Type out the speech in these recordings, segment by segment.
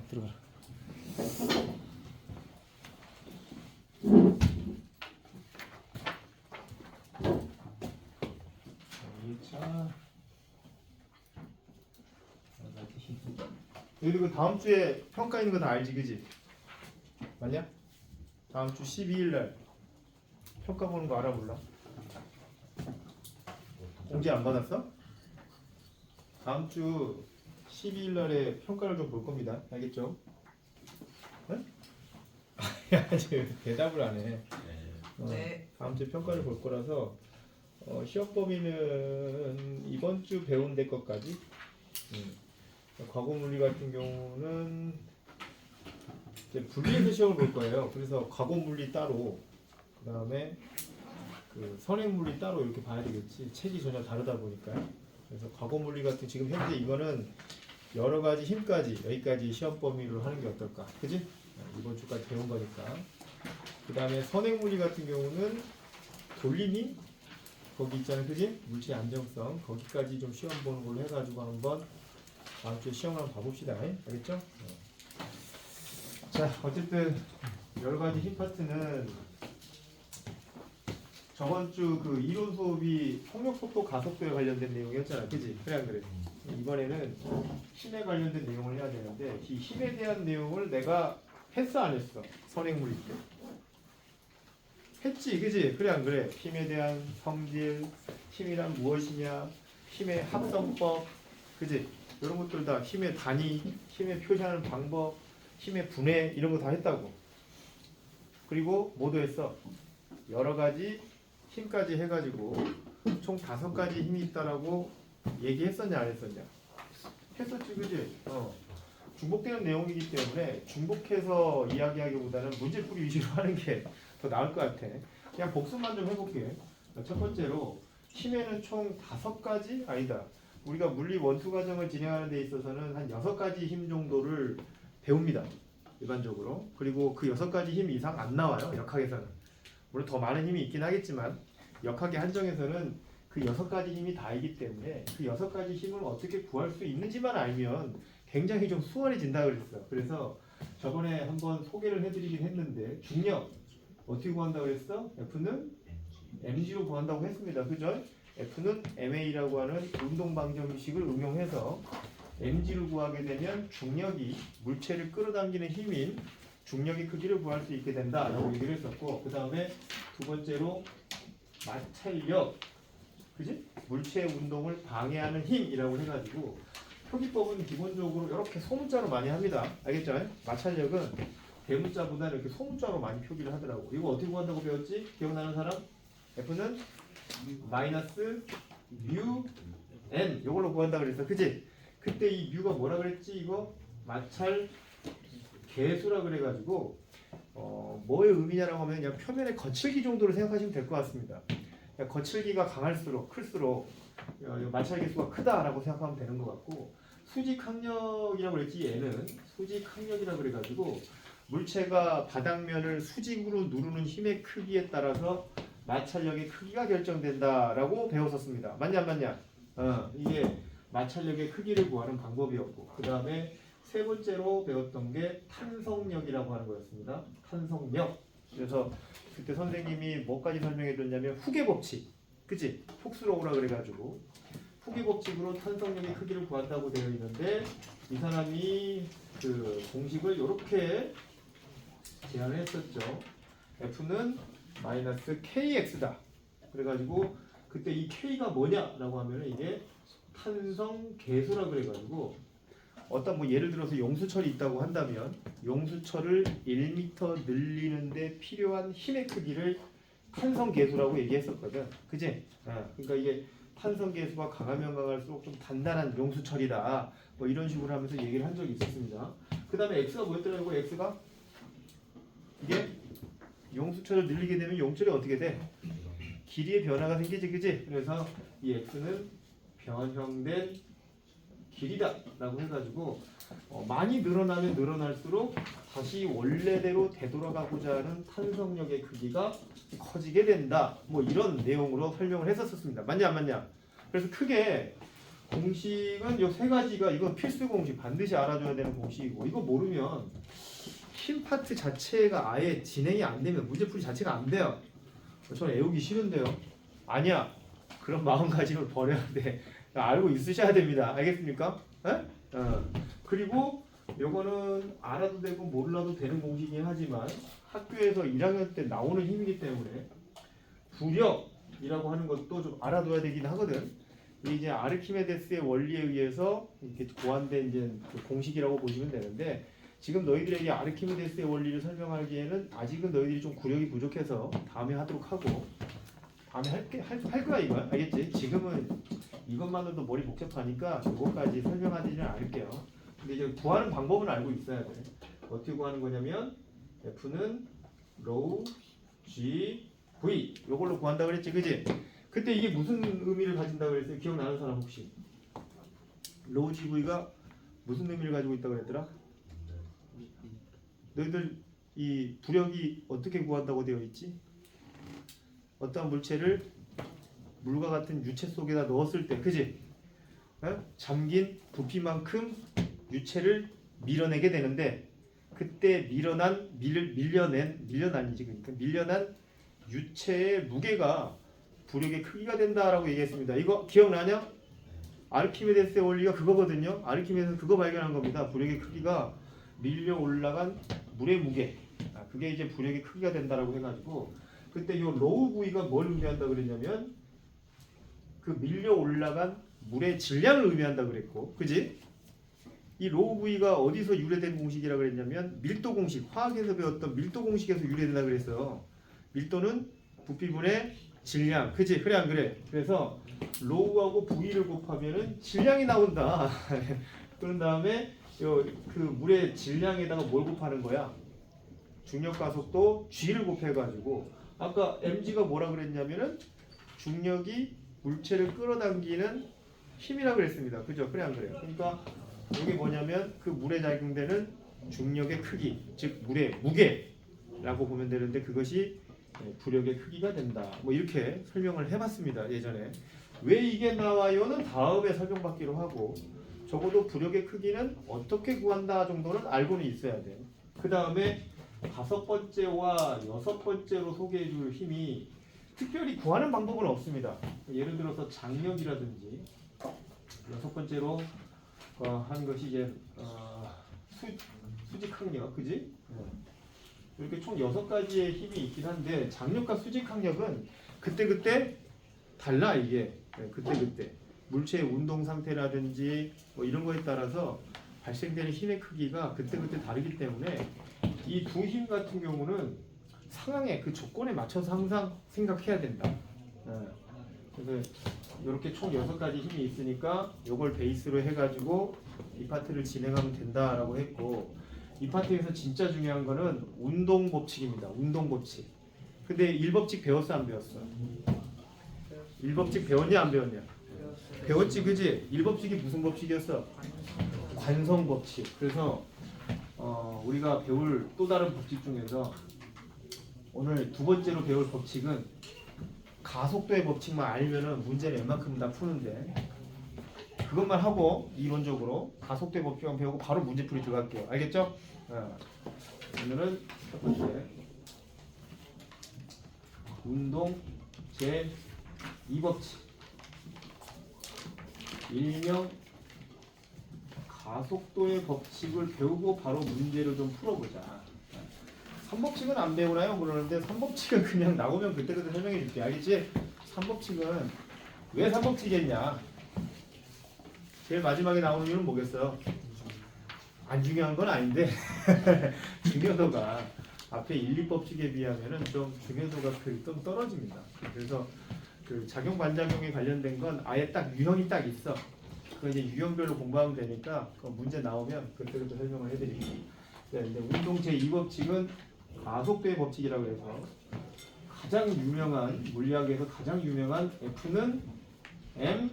들어가라. 자, 여기 그 다음 주에 평가 있는 거 다 알지, 그지? 맞냐? 다음 주 12일 날 평가 보는 거 알아 몰라? 공지 안 받았어? 다음 주 12일 날에 평가를 좀 볼 겁니다. 알겠죠? 응? 아직 대답을 안 해. 네. 다음 주에 평가를 볼 거라서 시험 범위는 이번 주 배운 데 것까지. 과거 물리 같은 경우는 이제 분리해서 시험을 볼 거예요. 그래서 과거 물리 따로, 그 다음에 그 선행 물리 따로 이렇게 봐야 되겠지. 책이 전혀 다르다 보니까. 그래서 과거 물리 같은 지금 현재 이거는 여러 가지 힘까지 여기까지 시험 범위로 하는 게 어떨까, 그지? 이번 주까지 배운 거니까. 그 다음에 선행 물리 같은 경우는 돌림이 거기 있잖아요, 그지? 물질 안정성 거기까지 좀 시험 보는 걸로 해가지고 한번 다음 주에 시험을 한번 봐봅시다. 알겠죠? 자, 어쨌든 여러 가지 힘 파트는 저번 주 그 이론 수업이 폭력 속도 가속도에 관련된 내용이었잖아, 그지? 그래 안 그래? 이번에는 힘에 관련된 내용을 해야 되는데 이 힘에 대한 내용을 내가 했어 안 했어? 선행물일 때 했지, 그지? 그래 안 그래? 힘에 대한 성질, 힘이란 무엇이냐, 힘의 합성법, 그지? 이런 것들 다 힘의 단위, 힘의 표시하는 방법, 힘의 분해 이런 거 다 했다고. 그리고 뭐도 했어? 여러 가지 힘까지 해가지고 총 5가지 힘이 있다라고 얘기했었냐 안 했었냐? 했었지, 그지? 중복되는 내용이기 때문에 중복해서 이야기하기보다는 문제풀이 위주로 하는 게 더 나을 것 같아. 그냥 복습만 좀 해볼게. 첫 번째로 힘에는 총 5가지? 아니다. 우리가 물리 원투 과정을 진행하는 데 있어서는 한 6가지 힘 정도를 배웁니다. 일반적으로. 그리고 그 6가지 힘 이상 안 나와요. 역학에서는. 물론 더 많은 힘이 있긴 하겠지만 역학의 한정에서는 그 6가지 힘이 다이기 때문에 그 6가지 힘을 어떻게 구할 수 있는지만 알면 굉장히 좀 수월해진다 그랬어. 그래서 저번에 한번 소개를 해드리긴 했는데 중력 어떻게 구한다고 그랬어? F는 mg로 구한다고 했습니다. 그죠? F는 ma라고 하는 운동방정식을 응용해서 mg를 구하게 되면 중력이 물체를 끌어당기는 힘인 중력의 크기를 구할 수 있게 된다라고 얘기를 했었고, 그 다음에 두 번째로 마찰력, 그지? 물체의 운동을 방해하는 힘이라고 해가지고 표기법은 기본적으로 이렇게 소문자로 많이 합니다. 알겠죠? 마찰력은 대문자보다는 이렇게 소문자로 많이 표기를 하더라고. 이거 어떻게 구한다고 배웠지? 기억나는 사람? F는 마이너스 뮤 n 이걸로 구한다고 그랬어, 그지? 그때 이 뮤가 뭐라 그랬지? 이거 마찰 계수라 그래가지고 뭐의 의미냐라고 하면 그냥 표면의 거칠기 정도로 생각하시면 될 것 같습니다. 그냥 거칠기가 강할수록 클수록 마찰 계수가 크다라고 생각하면 되는 것 같고, 수직 항력이라고 그랬지. 얘는 수직 항력이라고 그래가지고 물체가 바닥면을 수직으로 누르는 힘의 크기에 따라서 마찰력의 크기가 결정된다라고 배웠었습니다. 맞냐 안 맞냐? 이게 마찰력의 크기를 구하는 방법이었고, 그 다음에 세 번째로 배웠던 게 탄성력이라고 하는 거였습니다. 탄성력. 그래서 그때 선생님이 뭐까지 설명해 줬냐면 후계 법칙, 그치? 폭스로우라 그래가지고 후계 법칙으로 탄성력의 크기를 구한다고 되어 있는데, 이 사람이 그 공식을 이렇게 제안을 했었죠. F는 마이너스 KX다. 그래가지고 그때 이 K가 뭐냐라고 하면 이게 탄성 계수라 그래가지고 어떤 뭐 예를 들어서 용수철이 있다고 한다면 용수철을 1m 늘리는데 필요한 힘의 크기를 탄성 계수라고 얘기했었거든. 그지? 그러니까 이게 탄성 계수가 강하면 강할수록 좀 단단한 용수철이다. 뭐 이런 식으로 하면서 얘기를 한 적이 있었습니다. 그 다음에 X가 뭐였더라고? X가 이게 용수철을 늘리게 되면 용철이 어떻게 돼? 길이의 변화가 생기지, 그지? 그래서 이 X는 변형된 길이다 라고 해가지고 많이 늘어나면 늘어날수록 다시 원래대로 되돌아가고자 하는 탄성력의 크기가 커지게 된다, 뭐 이런 내용으로 설명을 했었습니다. 맞냐 안 맞냐? 그래서 크게 공식은 요 세 가지가 이거 필수 공식 반드시 알아줘야 되는 공식이고 이거 모르면 힘 파트 자체가 아예 진행이 안 되면 문제풀이 자체가 안 돼요. 저는 애우기 싫은데요. 아니야. 그런 마음가짐을 버려야 돼. 알고 있으셔야 됩니다. 알겠습니까? 에? 그리고 요거는 알아도 되고 몰라도 되는 공식이긴 하지만 학교에서 1학년 때 나오는 힘이기 때문에 부력이라고 하는 것도 좀 알아둬야 되긴 하거든. 이게 이제 아르키메데스의 원리에 의해서 이렇게 고안된 이제 그 공식이라고 보시면 되는데 지금 너희들에게 아르키메데스의 원리를 설명하기에는 아직은 너희들이 좀 구력이 부족해서 다음에 하도록 하고 다음에 할 거야 이건 알겠지? 지금은 이것만으로도 머리 복잡하니까 이거까지 설명하지는 않을게요. 근데 이제 구하는 방법은 알고 있어야 돼. 어떻게 구하는 거냐면 F는 로우 G V 이걸로 구한다 그랬지, 그지? 그때 이게 무슨 의미를 가진다고 그랬어요? 기억나는 사람 혹시? 로우 G V가 무슨 의미를 가지고 있다고 그랬더라? 너희들 이 부력이 어떻게 구한다고 되어 있지? 어떤 물체를 물과 같은 유체 속에다 넣었을 때, 그지? 잠긴 부피만큼 유체를 밀어내게 되는데 그때 밀려난이지 그러니까 밀려난 유체의 무게가 부력의 크기가 된다라고 얘기했습니다. 이거 기억나냐? 아르키메데스의 원리가 그거거든요. 아르키메데스는 그거 발견한 겁니다. 부력의 크기가 밀려 올라간 물의 무게. 그게 이제 부력의 크기가 된다라고 해가지고 그때 이 로우 부위가 뭘 의미한다 그랬냐면 그 밀려 올라간 물의 질량을 의미한다 그랬고, 그지? 이 로우 부위가 어디서 유래된 공식이라 그랬냐면 밀도 공식, 화학에서 배웠던 밀도 공식에서 유래된다 그랬어요. 밀도는 부피분의 질량, 그지? 그래 안 그래? 그래서 로우하고 부위를 곱하면은 질량이 나온다. 그런 다음에 그 물의 질량에다가 뭘 곱하는 거야? 중력 가속도 G를 곱해가지고 아까 mg가 뭐라 그랬냐면은 중력이 물체를 끌어당기는 힘이라고 그랬습니다. 그죠? 그래 안 그래요? 그러니까 이게 뭐냐면 그 물에 작용되는 중력의 크기, 즉 물의 무게라고 보면 되는데 그것이 부력의 크기가 된다. 뭐 이렇게 설명을 해봤습니다. 예전에. 왜 이게 나와요는 다음에 설명받기로 하고 적어도 부력의 크기는 어떻게 구한다 정도는 알고는 있어야 돼요. 그 다음에 5번째와 6번째로 소개해줄 힘이 특별히 구하는 방법은 없습니다. 예를 들어서 장력이라든지 6번째로 한 것이 이제 수직항력, 그지? 이렇게 총 6가지의 힘이 있긴 한데 장력과 수직항력은 그때그때 달라 이게. 그때그때 물체의 운동 상태라든지 뭐 이런 거에 따라서 발생되는 힘의 크기가 그때그때 다르기 때문에 이 두 힘 같은 경우는 상황에 그 조건에 맞춰서 항상 생각해야 된다. 그래서 이렇게 총 6가지 힘이 있으니까 이걸 베이스로 해가지고 이 파트를 진행하면 된다라고 했고 이 파트에서 진짜 중요한 거는 운동 법칙입니다. 운동 법칙. 근데 1법칙 배웠어 안 배웠어? 1법칙 배웠냐 안 배웠냐? 배웠지 그지? 1법칙이 무슨 법칙이었어? 관성 법칙. 그래서 우리가 배울 또 다른 법칙 중에서 오늘 2번째로 배울 법칙은 가속도의 법칙만 알면은 문제는 웬만큼 다 푸는데 그것만 하고 이론적으로 가속도의 법칙만 배우고 바로 문제풀이 들어갈게요. 알겠죠? 오늘은 첫 번째 운동 제2법칙 일명 가속도의 법칙을 배우고 바로 문제를 좀 풀어보자. 3법칙은 안 배우나요? 그러는데 3법칙은 그냥 나오면 그때그때 설명해 줄게. 알겠지? 3법칙은 왜 3법칙이겠냐? 제일 마지막에 나오는 이유는 뭐겠어요? 안 중요한 건 아닌데 중요도가 앞에 1, 2법칙에 비하면은 좀 중요도가 좀 떨어집니다. 그래서 그 작용 반작용에 관련된 건 아예 딱 유형이 딱 있어. 그 이제 유형별로 공부하면 되니까 그 문제 나오면 그때부터 설명을 해드릴게요. 네, 이제 운동 제2법칙은 가속도의 법칙이라고 해서 가장 유명한 물리학에서 가장 유명한 F는 m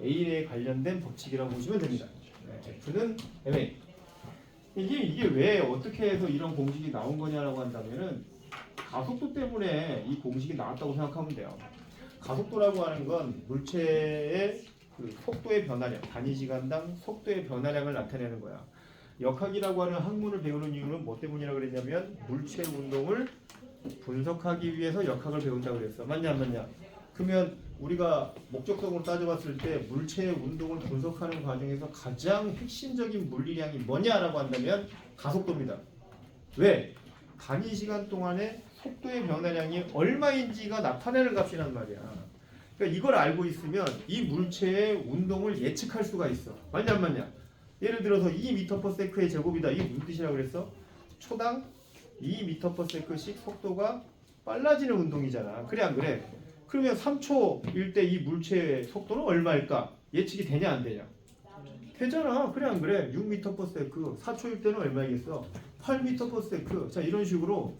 A에 관련된 법칙이라고 보시면 됩니다. 네, F는 ma. 이게 왜 어떻게 해서 이런 공식이 나온 거냐라고 한다면은 가속도 때문에 이 공식이 나왔다고 생각하면 돼요. 가속도라고 하는 건 물체의 그 속도의 변화량, 단위 시간당 속도의 변화량을 나타내는 거야. 역학이라고 하는 학문을 배우는 이유는 뭐 때문이라고 그랬냐면 물체 운동을 분석하기 위해서 역학을 배운다고 그랬어. 맞냐 안 맞냐? 그러면 우리가 목적성으로 따져봤을 때 물체의 운동을 분석하는 과정에서 가장 핵심적인 물리량이 뭐냐라고 한다면 가속도입니다. 왜? 단위 시간 동안에 속도의 변화량이 얼마인지가 나타내는 값이란 말이야. 그러니까 이걸 알고 있으면 이 물체의 운동을 예측할 수가 있어. 맞냐 안 맞냐? 예를 들어서 2m/s의 제곱이다. 이게 무슨 뜻이라고 그랬어? 초당 2m/s씩 속도가 빨라지는 운동이잖아. 그래 안 그래? 그러면 3초일 때 이 물체의 속도는 얼마일까? 예측이 되냐 안 되냐? 되잖아. 그래 안 그래? 6m/s 4초일 때는 얼마이겠어? 8m/s. 자, 이런 식으로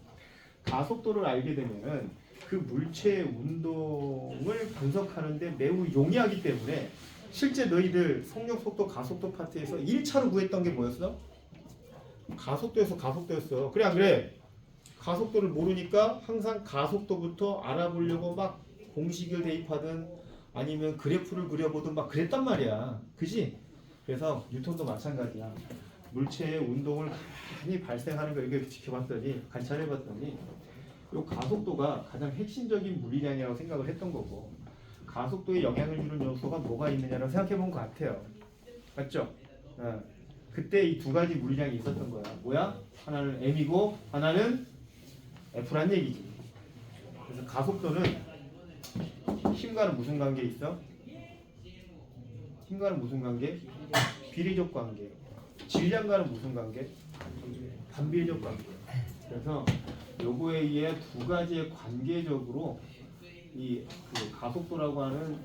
가속도를 알게 되면은 그 물체의 운동을 분석하는데 매우 용이하기 때문에 실제 너희들 속력속도 가속도 파트에서 1차로 구했던 게 뭐였어? 가속도였어. 그래 안 그래? 가속도를 모르니까 항상 가속도부터 알아보려고 막 공식을 대입하든 아니면 그래프를 그려보든 막 그랬단 말이야. 그지? 그래서 뉴턴도 마찬가지야. 물체의 운동을 많이 발생하는 걸 이렇게 지켜봤더니 관찰해봤더니 이 가속도가 가장 핵심적인 물리량이라고 생각을 했던 거고 가속도에 영향을 주는 요소가 뭐가 있느냐라고 생각해 본 것 같아요. 맞죠? 그때 이 두 가지 물리량이 있었던 거야. 뭐야? 하나는 m이고 하나는 f란 얘기지. 그래서 가속도는 힘과는 무슨 관계 있어? 힘과는 무슨 관계? 비례적 관계. 질량과는 무슨 관계? 반비례적 관계. 그래서 요거에 의해 두 가지의 관계적으로 이 그 가속도라고 하는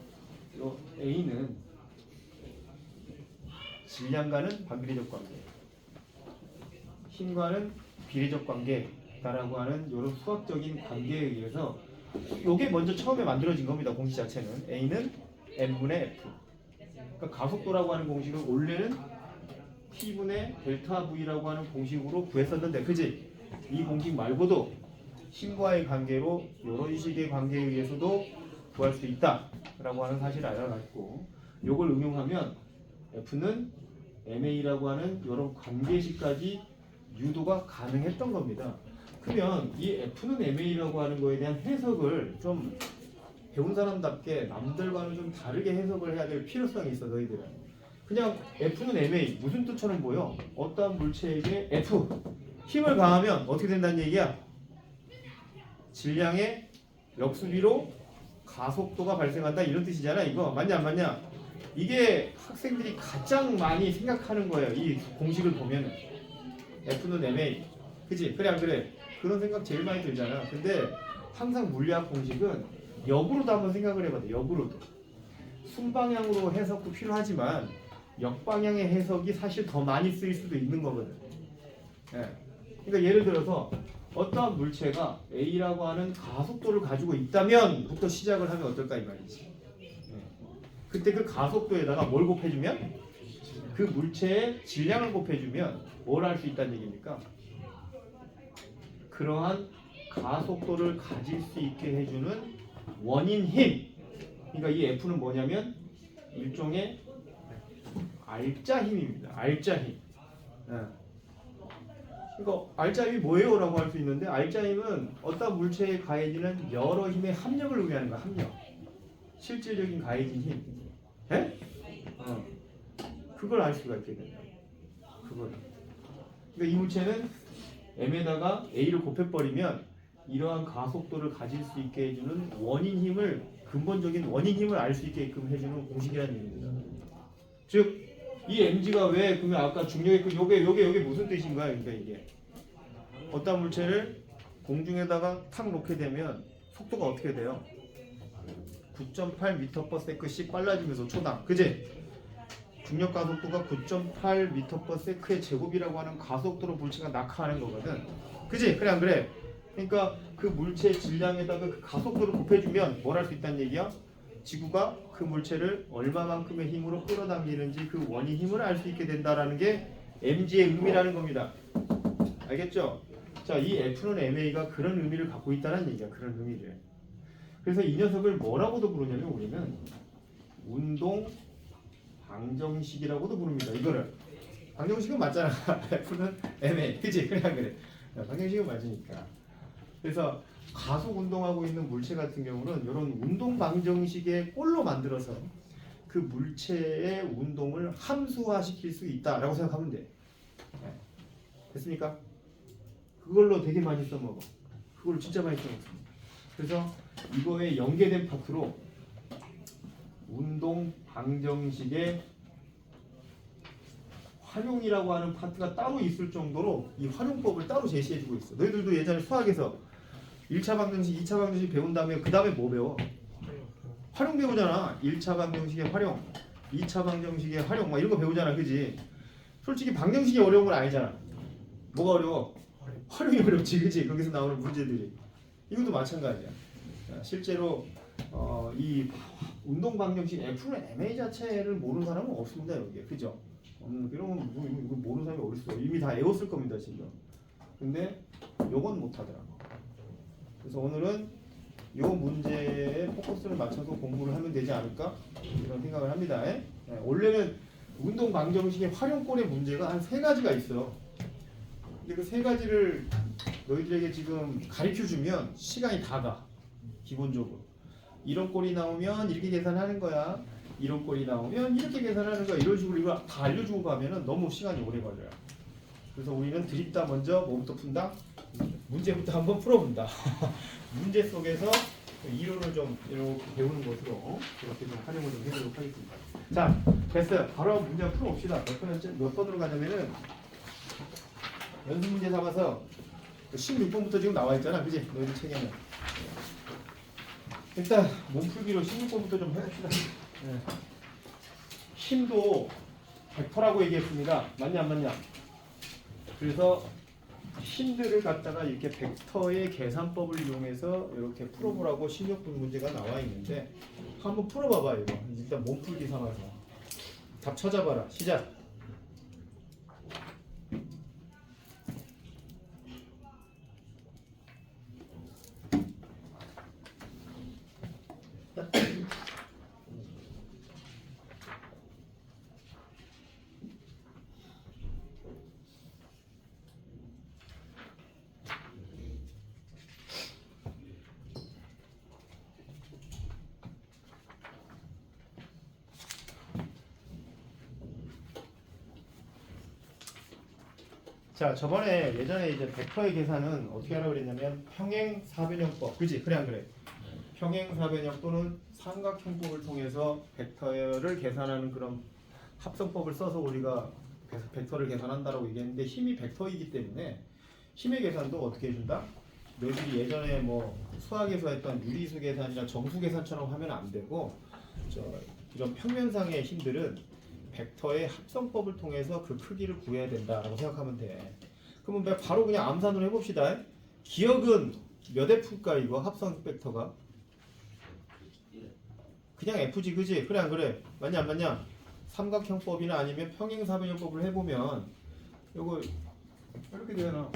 요 A는 질량과는 반비례적 관계, 힘과는 비례적 관계다라고 하는 이런 수학적인 관계에 의해서 요게 먼저 처음에 만들어진 겁니다. 공식 자체는 A는 m분의 F. 그러니까 가속도라고 하는 공식을 원래는 T분의 델타 V라고 하는 공식으로 구했었는데, 그지? 이 공식 말고도 힘과의 관계로 이런 식의 관계에 의해서도 구할 수 있다라고 하는 사실을 알아갔고, 요걸 응용하면 F는 MA라고 하는 이런 관계식까지 유도가 가능했던 겁니다. 그러면 이 F는 MA라고 하는 거에 대한 해석을 좀 배운 사람답게 남들과는 좀 다르게 해석을 해야 될 필요성이 있어. 너희들은 그냥 F는 MA 무슨 뜻처럼 보여? 어떠한 물체에게 F 힘을 가하면 어떻게 된다는 얘기야? 질량의 역수비로 가속도가 발생한다, 이런 뜻이잖아. 이거 맞냐 안 맞냐? 이게 학생들이 가장 많이 생각하는 거예요. 이 공식을 보면은 F는 MA, 그지? 그래 안 그래? 그런 생각 제일 많이 들잖아. 근데 항상 물리학 공식은 역으로도 한번 생각을 해봐 돼. 역으로도 순방향으로 해석도 필요하지만 역방향의 해석이 사실 더 많이 쓰일 수도 있는 거거든. 예. 그러니까 예를 들어서 어떠한 물체가 A라고 하는 가속도를 가지고 있다면부터 시작을 하면 어떨까 이 말이지. 그때 그 가속도에다가 뭘 곱해주면? 그 물체의 질량을 곱해주면 뭘 할 수 있다는 얘기입니까? 그러한 가속도를 가질 수 있게 해주는 원인 힘. 그러니까 이 F는 뭐냐면 일종의 알짜 힘입니다. 알짜 힘. 그러니까 알짜 힘이 뭐예요? 라고 할 수 있는데, 알짜 힘은 어떤 물체에 가해지는 여러 힘의 합력을 의미하는 거야. 합력. 실질적인 가해진 힘. 예? 그걸 알 수가 있게 된다. 그걸. 그러니까 이 물체는 m에다가 a를 곱해버리면 이러한 가속도를 가질 수 있게 해주는 원인 힘을, 근본적인 원인 힘을 알 수 있게끔 해주는 공식이라는 얘기입니다. 즉, 이 mg가 왜, 그러면 아까 중력의 그 요게 무슨 뜻인가요? 그러니까 이게 어떤 물체를 공중에다가 탁 놓게 되면 속도가 어떻게 돼요? 9.8m/s씩 빨라지면서 초당, 그지? 중력 가속도가 9.8m/s의 제곱이라고 하는 가속도로 물체가 낙하하는 거거든, 그지? 그래 안 그래? 그러니까 그 물체 질량에다가 그 가속도를 곱해주면 뭘 할 수 있다는 얘기야? 지구가 그 물체를 얼마만큼의 힘으로 끌어당기는지 그 원인 힘을 알 수 있게 된다라는 게 mg의 의미라는 겁니다. 알겠죠? 자, 이 F는 MA가 그런 의미를 갖고 있다는 얘기야. 그런 의미를. 그래서 이 녀석을 뭐라고도 부르냐면 우리는 운동 방정식이라고도 부릅니다. 이거를 방정식은 맞잖아. F는 MA, 그치? 그냥 그래. 방정식은 맞으니까. 그래서 가속 운동하고 있는 물체 같은 경우는 이런 운동 방정식의 꼴로 만들어서 그 물체의 운동을 함수화시킬 수 있다라고 생각하면 돼. 네. 됐습니까? 그걸로 되게 많이 써먹어. 그걸 진짜 많이 써먹습니다. 그래서 이거에 연계된 파트로 운동 방정식의 활용이라고 하는 파트가 따로 있을 정도로 이 활용법을 따로 제시해주고 있어. 너희들도 예전에 수학에서 1차 방정식, 2차 방정식 배운 다음에 그 다음에 뭐 배워? 활용 배우잖아. 1차 방정식의 활용, 2차 방정식의 활용 막 이런 거 배우잖아. 그지? 솔직히 방정식이 어려운 건 아니잖아. 뭐가 어려워? 활용이 어렵지. 그지? 거기서 나오는 문제들이. 이것도 마찬가지야. 실제로 이 운동 방정식 F는 MA 자체를 모르는 사람은 없습니다. 여기에. 그죠? 이런 건 이거 모르는 사람이 어딨어. 이미 다 외웠을 겁니다. 지금. 근데 요건 못하더라고. 그래서 오늘은 요 문제에 포커스를 맞춰서 공부를 하면 되지 않을까? 이런 생각을 합니다. 원래는 운동 방정식의 활용권의 문제가 한 3가지가 있어. 근데 그 3가지를 너희들에게 지금 가르쳐주면 시간이 다 가. 기본적으로. 이런 꼴이 나오면 이렇게 계산하는 거야. 이런 꼴이 나오면 이렇게 계산하는 거야. 이런 식으로 이거 다 알려주고 가면은 너무 시간이 오래 걸려요. 그래서 우리는 드립다 먼저 뭐부터 푼다? 문제부터 한번 풀어본다. 문제 속에서 이론을 좀 이렇게 배우는 것으로 이렇게 좀 활용을 좀 해보도록 하겠습니다. 자, 됐어요. 바로 문제 한번 풀어봅시다. 몇 번으로 가냐면은 연습 문제 삼아서 16번부터 지금 나와 있잖아. 그지? 너희들 책에는. 일단 몸풀기로 16번부터 좀 해봅시다. 네. 힘도 벡터라고 얘기했습니다. 맞냐 안 맞냐? 그래서 힘들을 갖다가 이렇게 벡터의 계산법을 이용해서 이렇게 풀어보라고 16분 문제가 나와 있는데 한번 풀어봐봐. 이거 일단 몸풀기 삼아서 답 찾아봐라. 시작. 자, 저번에 예전에 이제 벡터의 계산은 어떻게 하라고 그랬냐면 평행사변형법, 그지? 그래 안 그래? 평행사변형 또는 삼각형법을 통해서 벡터를 계산하는 그런 합성법을 써서 우리가 벡터를 계산한다라고 얘기했는데 힘이 벡터이기 때문에 힘의 계산도 어떻게 해준다? 너희들이 예전에 뭐 수학에서 했던 유리수 계산이나 정수 계산처럼 하면 안 되고 이런 평면상의 힘들은 벡터의 합성법을 통해서 그 크기를 구해야 된다라고 생각하면 돼. 그러면 바로 그냥 암산으로 해봅시다. 기억은 몇 F일까 이거 합성 벡터가? 그냥 F지 그지? 그래 안 그래? 맞냐 안 맞냐? 삼각형법이나 아니면 평행사변형법을 해보면 요거 이렇게 되잖아.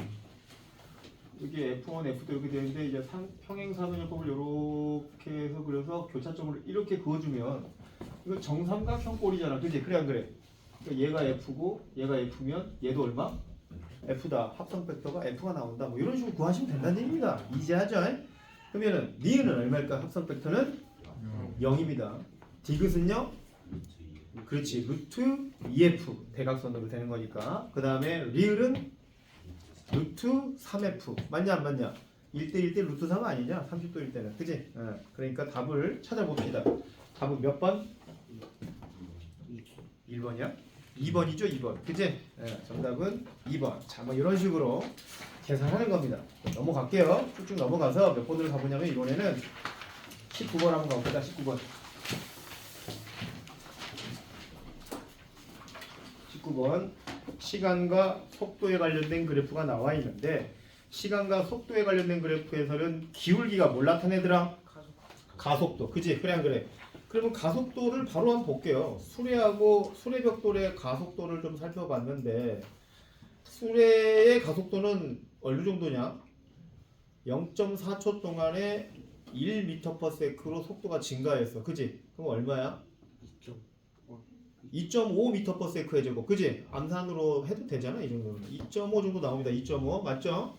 이게 F1, F2 이렇게 되는데 이제 평행사변형법을 이렇게 해서 그려서 교차점을 이렇게 그어주면 이거 정삼각형 꼴이잖아. 그지? 그래 안 그래? 그러니까 얘가 F고 얘가 F면 얘도 얼마? F다. 합성 벡터가 F가 나온다. 뭐 이런 식으로 구하시면 된다는 얘기입니다. 이제하죠? 그러면은 니은은 얼마일까? 합성 벡터는 0입니다. 디귿은요? 그렇지. 루트 2F 대각선으로 되는 거니까. 그 다음에 리을은 루트 3F. 맞냐 안 맞냐? 1대 1대 루트 3 아니냐? 30도일 때는. 그지? 그러니까 답을 찾아봅시다. 답은 몇 번? 1번이야? 2번이죠, 2번. 그치? 정답은 2번. 자, 뭐 이런 식으로 계산하는 겁니다. 넘어갈게요. 쭉쭉 넘어가서 몇 번으로 가보냐면 이번에는 19번 한번 가봅시다. 19번. 19번. 시간과 속도에 관련된 그래프가 나와 있는데 시간과 속도에 관련된 그래프에서는 기울기가 뭘 나타내더라? 가속도. 그치? 그래 안 그래? 그러면 가속도를 바로 한번 볼게요. 수레하고 수레벽돌의 가속도를 좀 살펴봤는데 수레의 가속도는 어느 정도냐? 0.4초 동안에 1m/s로 속도가 증가했어. 그지? 그럼 얼마야? 2.5m/s의 제곱. 그지? 암산으로 해도 되잖아. 이 정도는. 2.5 정도 나옵니다. 2.5. 맞죠?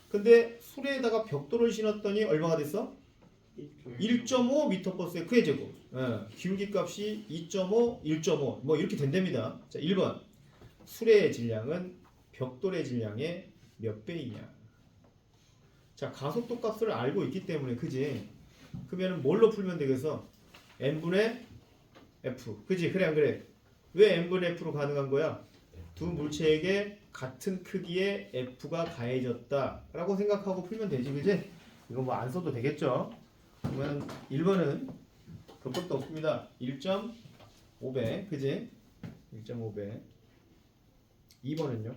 근데 수레에다가 벽돌을 신었더니 얼마가 됐어? 1.5m/s의 제곱. 기울기 값이 2.5, 1.5. 뭐 이렇게 된답니다. 자, 1번. 수레의 질량은 벽돌의 질량의 몇 배이냐? 자, 가속도 값을 알고 있기 때문에 그지? 그러면 뭘로 풀면 되겠어? n분의 f. 그지? 그래 안 그래? 왜 n분의 f로 가능한 거야? 두 물체에게 같은 크기의 f가 가해졌다 라고 생각하고 풀면 되지. 그지? 이거 뭐 안 써도 되겠죠? 그러면 1번은 볼 것도 없습니다. 1.5배. 그지? 1.5배. 2번은요?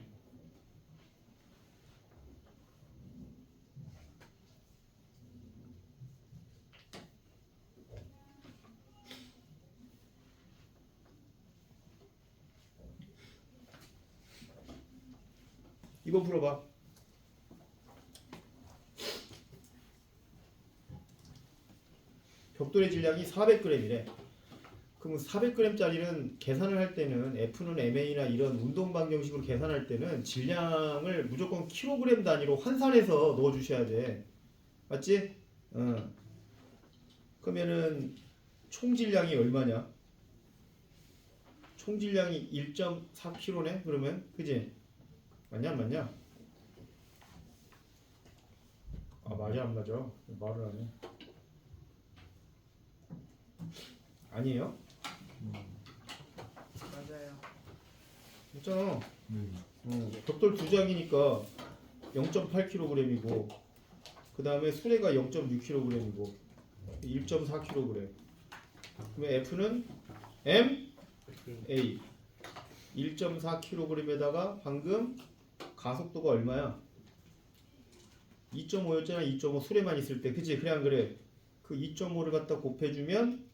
2번 풀어봐. 벽돌의 질량이 400g이래. 그럼 400g짜리는 계산을 할 때는 F는 MA나 이런 운동 방정식으로 계산할 때는 질량을 무조건 킬로그램 단위로 환산해서 넣어 주셔야 돼. 맞지? 그러면은 총 질량이 얼마냐? 총 질량이 1.4kg네. 그러면 그지? 맞냐 안 맞냐? 아 맞아 안 맞아? 말을 안 해. 아니에요? 맞아요. 있잖아. 벽돌 두 장이니까 0.8kg이고 그 다음에 수레가 0.6kg이고 1.4kg. 그러면 F는 MA 1.4kg에다가 방금 가속도가 얼마야? 2.5였잖아. 2.5 수레만 있을 때. 그치? 그래 안 그래? 그 2.5를 갖다 곱해주면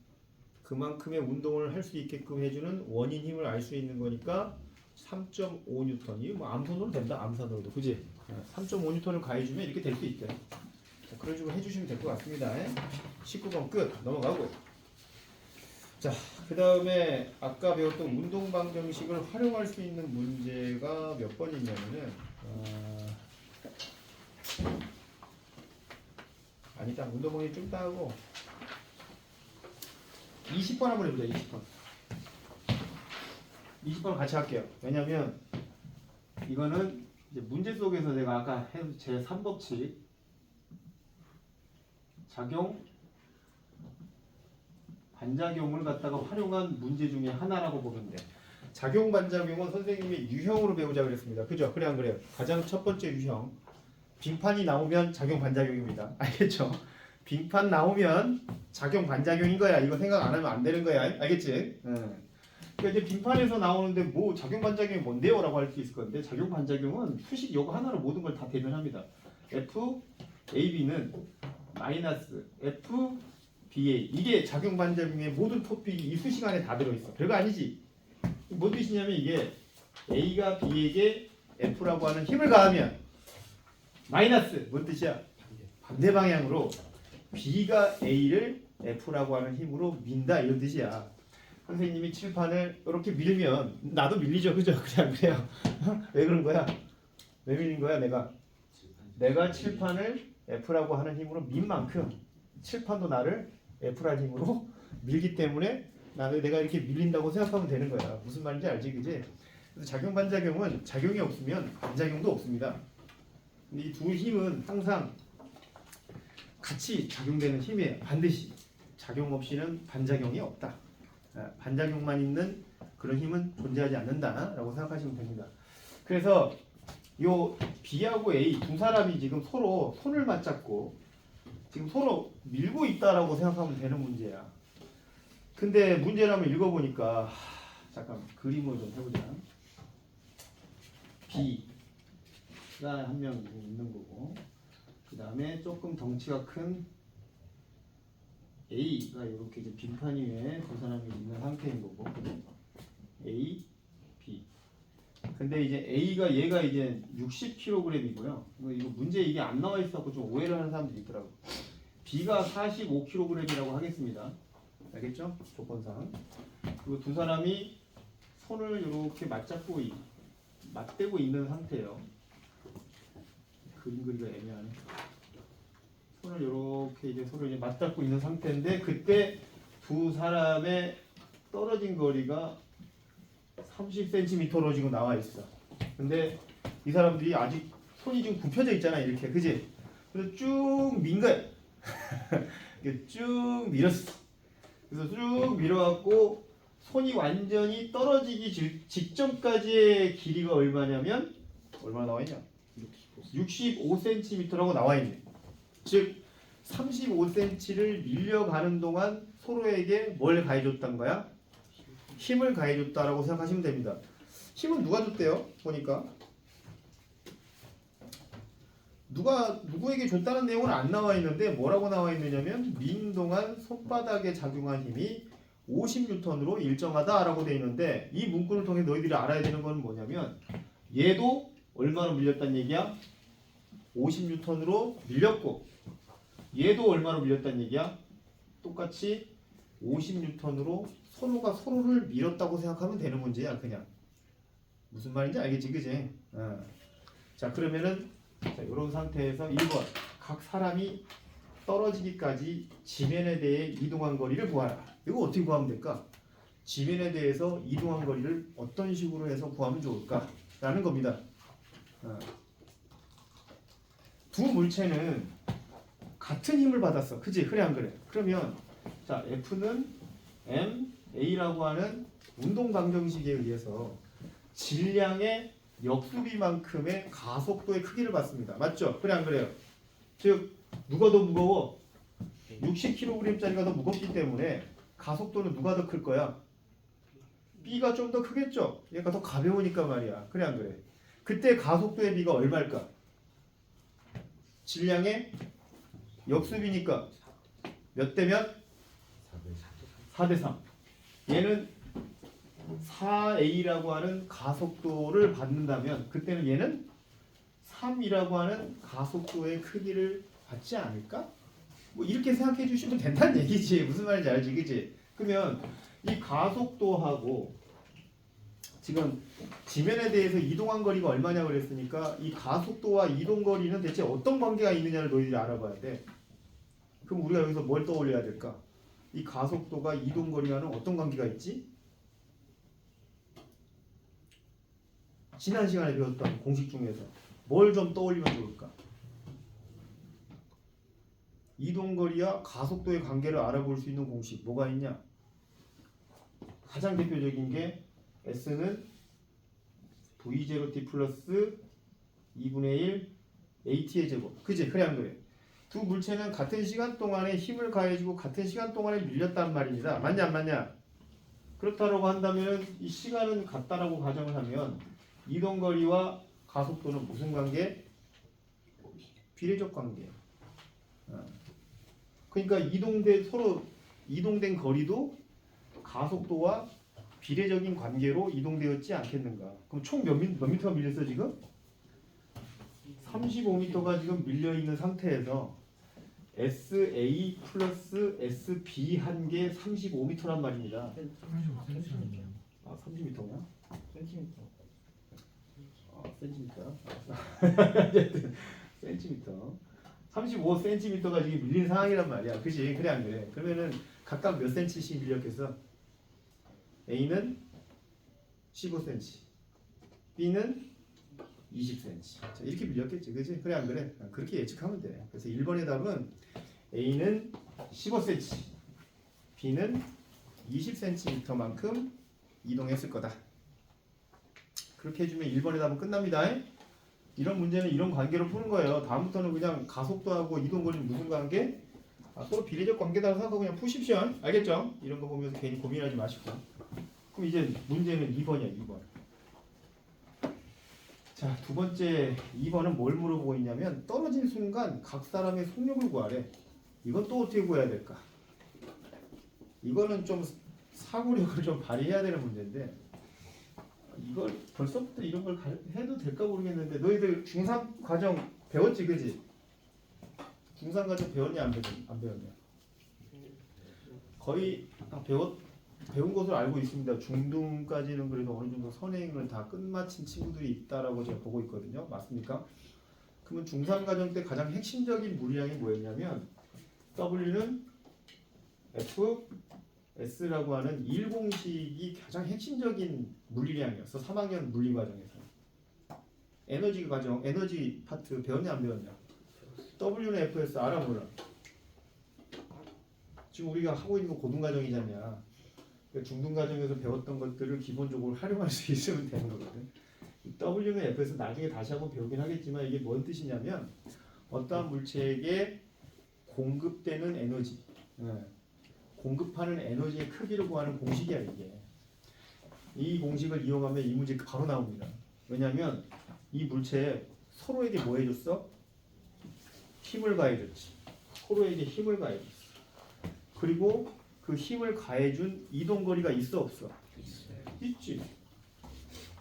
그만큼의 운동을 할 수 있게끔 해주는 원인 힘을 알 수 있는 거니까 3.5N. 이거 뭐 암산으로 된다. 암산으로도. 그지? 3.5N을 가해주면 이렇게 될 수 있대. 자, 그런 식으로 해주시면 될 것 같습니다. 19번 끝. 넘어가고. 자, 그 다음에 아까 배웠던 운동 방정식을 활용할 수 있는 문제가 몇 번이냐면은 아니다. 운동 방정식 좀 따고 20번 한번 해보자. 20번 같이 할게요. 왜냐면 이거는 이제 문제 속에서 내가 아까 해 제 3법칙 작용 반작용을 갖다가 활용한 문제 중에 하나라고 보면 돼. 작용 반작용은 선생님이 유형으로 배우자 그랬습니다. 그죠? 그래 안 그래요? 가장 첫 번째 유형. 빙판이 나오면 작용 반작용입니다. 알겠죠? 빙판 나오면 작용 반작용인 거야. 이거 생각 안 하면 안 되는 거야. 알겠지? 그러니까 이제 빙판에서 나오는데 뭐 작용 반작용이 뭔데요? 라고 할 수 있을 건데 작용 반작용은 수식 요거 하나로 모든 걸 다 대변합니다. F, AB는 마이너스 F, BA. 이게 작용 반작용의 모든 토픽이 이 수식 안에 다 들어있어. 별거 아니지? 뭔 뜻이냐면 이게 A가 B에게 F라고 하는 힘을 가하면 마이너스 뭔 뜻이야? 반대 방향으로 B가 A를 F라고 하는 힘으로 민다 이런 뜻이야. 선생님이 칠판을 이렇게 밀면 나도 밀리죠, 그죠? 그냥 그래요. 왜 그런 거야? 왜 밀린 거야, 내가 칠판을 F라고 하는 힘으로 민 만큼 칠판도 나를 F라는 힘으로 밀기 때문에 내가 이렇게 밀린다고 생각하면 되는 거야. 무슨 말인지 알지, 그지? 그래서 작용 반작용은 작용이 없으면 반작용도 없습니다. 근데 이 두 힘은 항상 같이 작용되는 힘이에요. 반드시 작용 없이는 반작용이 없다. 반작용만 있는 그런 힘은 존재하지 않는다라고 생각하시면 됩니다. 그래서 요 B하고 A 두 사람이 지금 서로 손을 맞잡고 지금 서로 밀고 있다라고 생각하면 되는 문제야. 근데 문제를 한번 읽어보니까 잠깐 그림을 좀 해보자. B가 한 명 있는 거고 그 다음에 조금 덩치가 큰 A가 이렇게 이제 빙판 위에 두 사람이 있는 상태인 거고 A, B. 근데 이제 A가 얘가 이제 60kg이고요. 이거 문제 이게 안 나와 있어서 좀 오해를 하는 사람들이 있더라고. B가 45kg이라고 하겠습니다. 알겠죠? 조건상. 그리고 두 사람이 손을 이렇게 맞대고 있는 상태예요. 그림 그리기가 애매하네. 손을 이렇게 이제 서로 이제 맞잡고 있는 상태인데 그때 두 사람의 떨어진 거리가 30cm로 지금 나와 있어. 근데 이 사람들이 아직 손이 지금 굽혀져 있잖아, 이렇게, 그지? 그래서 쭉 민 거야. 이렇게 쭉 밀었어. 그래서 쭉 밀어갖고 손이 완전히 떨어지기 직전까지의 길이가 얼마냐면 얼마 나와 있냐? 65cm라고 나와 있네. 즉 35cm를 밀려가는 동안 서로에게 뭘 가해줬단 거야? 힘을 가해줬다라고 생각하시면 됩니다. 힘은 누가 줬대요? 보니까 누구에게 줬다는 내용은 안 나와 있는데 뭐라고 나와 있느냐면 민 동안 손바닥에 작용한 힘이 50N으로 일정하다라고 돼 있는데 이 문구를 통해 너희들이 알아야 되는 건 뭐냐면 얘도 얼마로 밀렸단 얘기야? 50N으로 밀렸고 얘도 얼마로 밀렸단 얘기야? 똑같이 50N으로 서로가 서로를 밀었다고 생각하면 되는 문제야. 그냥 무슨 말인지 알겠지, 그지? 자, 그러면은 이런 상태에서 1번 각 사람이 떨어지기까지 지면에 대해 이동한 거리를 구하라. 이거 어떻게 구하면 될까? 지면에 대해서 이동한 거리를 어떤 식으로 해서 구하면 좋을까? 라는 겁니다. 두 물체는 같은 힘을 받았어. 그치? 그래 안 그래? 그러면 자 F는 MA라고 하는 운동 방정식에 의해서 질량의 역수비만큼의 가속도의 크기를 받습니다. 맞죠? 그래 안 그래요? 즉 누가 더 무거워? 60kg짜리가 더 무겁기 때문에 가속도는 누가 더 클 거야? B가 좀 더 크겠죠? 얘가 더 가벼우니까 말이야. 그래 안 그래? 그때 가속도의 B가 얼마일까? 질량의 역수비니까 몇 대 몇? 4대 3. 얘는 4A라고 하는 가속도를 받는다면 그때는 얘는 3이라고 하는 가속도의 크기를 받지 않을까? 뭐 이렇게 생각해 주시면 된다는 얘기지. 무슨 말인지 알지, 그치? 그러면 이 가속도하고 지금 지면에 대해서 이동한 거리가 얼마냐고 그랬으니까 이 가속도와 이동 거리는 대체 어떤 관계가 있느냐를 너희들이 알아봐야 돼. 그럼 우리가 여기서 뭘 떠올려야 될까? 이 가속도가 이동 거리와는 어떤 관계가 있지? 지난 시간에 배웠던 공식 중에서 뭘 좀 떠올리면 좋을까? 이동 거리와 가속도의 관계를 알아볼 수 있는 공식 뭐가 있냐? 가장 대표적인 게 S는 V0t 플러스 2분의 1 AT의 제곱. 그치? 그래 안 그래? 두 물체는 같은 시간 동안에 힘을 가해주고 같은 시간 동안에 밀렸단 말입니다. 맞냐 안 맞냐? 그렇다고 한다면 이 시간은 같다라고 가정을 하면 이동거리와 가속도는 무슨 관계? 비례적 관계. 그러니까 서로 이동된 거리도 가속도와 비례적인 관계로 이동되었지 않겠는가? 그럼 총 몇 미터가 밀렸어 지금? 35m가 지금 밀려 있는 상태에서 SA 플러스 SB 한 개 35m란 말입니다. 30m냐? 센티미터. 센티미터. 35cm가 지금 밀린 상황이란 말이야. 그지? 그래 안 그래? 그러면은 각각 몇 cm씩 밀렸겠어? A는 15cm, B는 20cm. 자, 이렇게 밀렸겠지. 그지? 그래 안 그래? 그렇게 예측하면 돼. 그래서 1번의 답은 A는 15cm, B는 20cm만큼 이동했을 거다. 그렇게 해주면 1번의 답은 끝납니다. 이런 문제는 이런 관계로 푸는 거예요. 다음부터는 그냥 가속도하고 이동거리는 무슨 관계? 서로 비례적 관계다라고 생각하고 그냥 푸십시오. 알겠죠? 이런 거 보면서 괜히 고민하지 마시고. 그럼 이제 문제는 2번이야. 2번. 자, 두 번째 2번은 뭘 물어보고 있냐면 떨어진 순간 각 사람의 속력을 구하래. 이건 또 어떻게 구해야 될까? 이거는 좀 사고력을 좀 발휘해야 되는 문제인데 이걸 벌써부터 이런 걸 해도 될까 모르겠는데 너희들 중3 과정 배웠지, 그지? 중3 과정 배웠냐 안 배웠냐? 거의 다 배운 것을 알고 있습니다. 중등까지는 그래도 어느 정도 선행을 다 끝마친 친구들이 있다라고 제가 보고 있거든요. 맞습니까? 그러면 중3 과정 때 가장 핵심적인 물리량이 뭐였냐면 W는 F, S라고 하는 일공식이 가장 핵심적인 물리량이었어. 3학년 물리 과정에서. 에너지 과정, 에너지 파트 배웠냐 안 배웠냐? W는 Fs 알아 몰라? 지금 우리가 하고 있는 거 고등 과정이잖냐. 중등 과정에서 배웠던 것들을 기본적으로 활용할 수 있으면 되는 거거든. W는 F에서 나중에 다시 한번 배우긴 하겠지만 이게 뭔 뜻이냐면 어떠한 물체에게 공급되는 에너지, 공급하는 에너지의 크기를 구하는 공식이야 이게. 이 공식을 이용하면 이 문제 바로 나옵니다. 왜냐하면 이 물체에 서로에게 뭐 해줬어? 힘을 가해줬지. 서로에게 힘을 가해줬어. 그리고 그 힘을 가해준 이동거리가 있어 없어? 있지.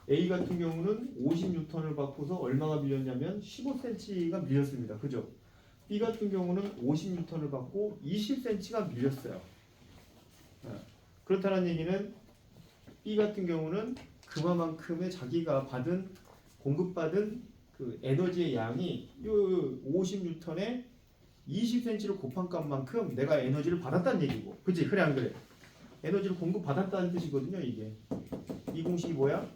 A 같은 경우는 50N을 받고서 얼마가 밀렸냐면 15cm가 밀렸습니다. 그죠? B 같은 경우는 50N을 받고 20cm가 밀렸어요. 그렇다는 얘기는 B 같은 경우는 그만큼의 자기가 공급받은 그 에너지의 양이 이 50N에 20cm를 곱한 값만큼 내가 에너지를 받았다는 얘기고, 그치? 그래 안 그래? 에너지를 공급받았다는 뜻이거든요. 이게 이 공식이 뭐야?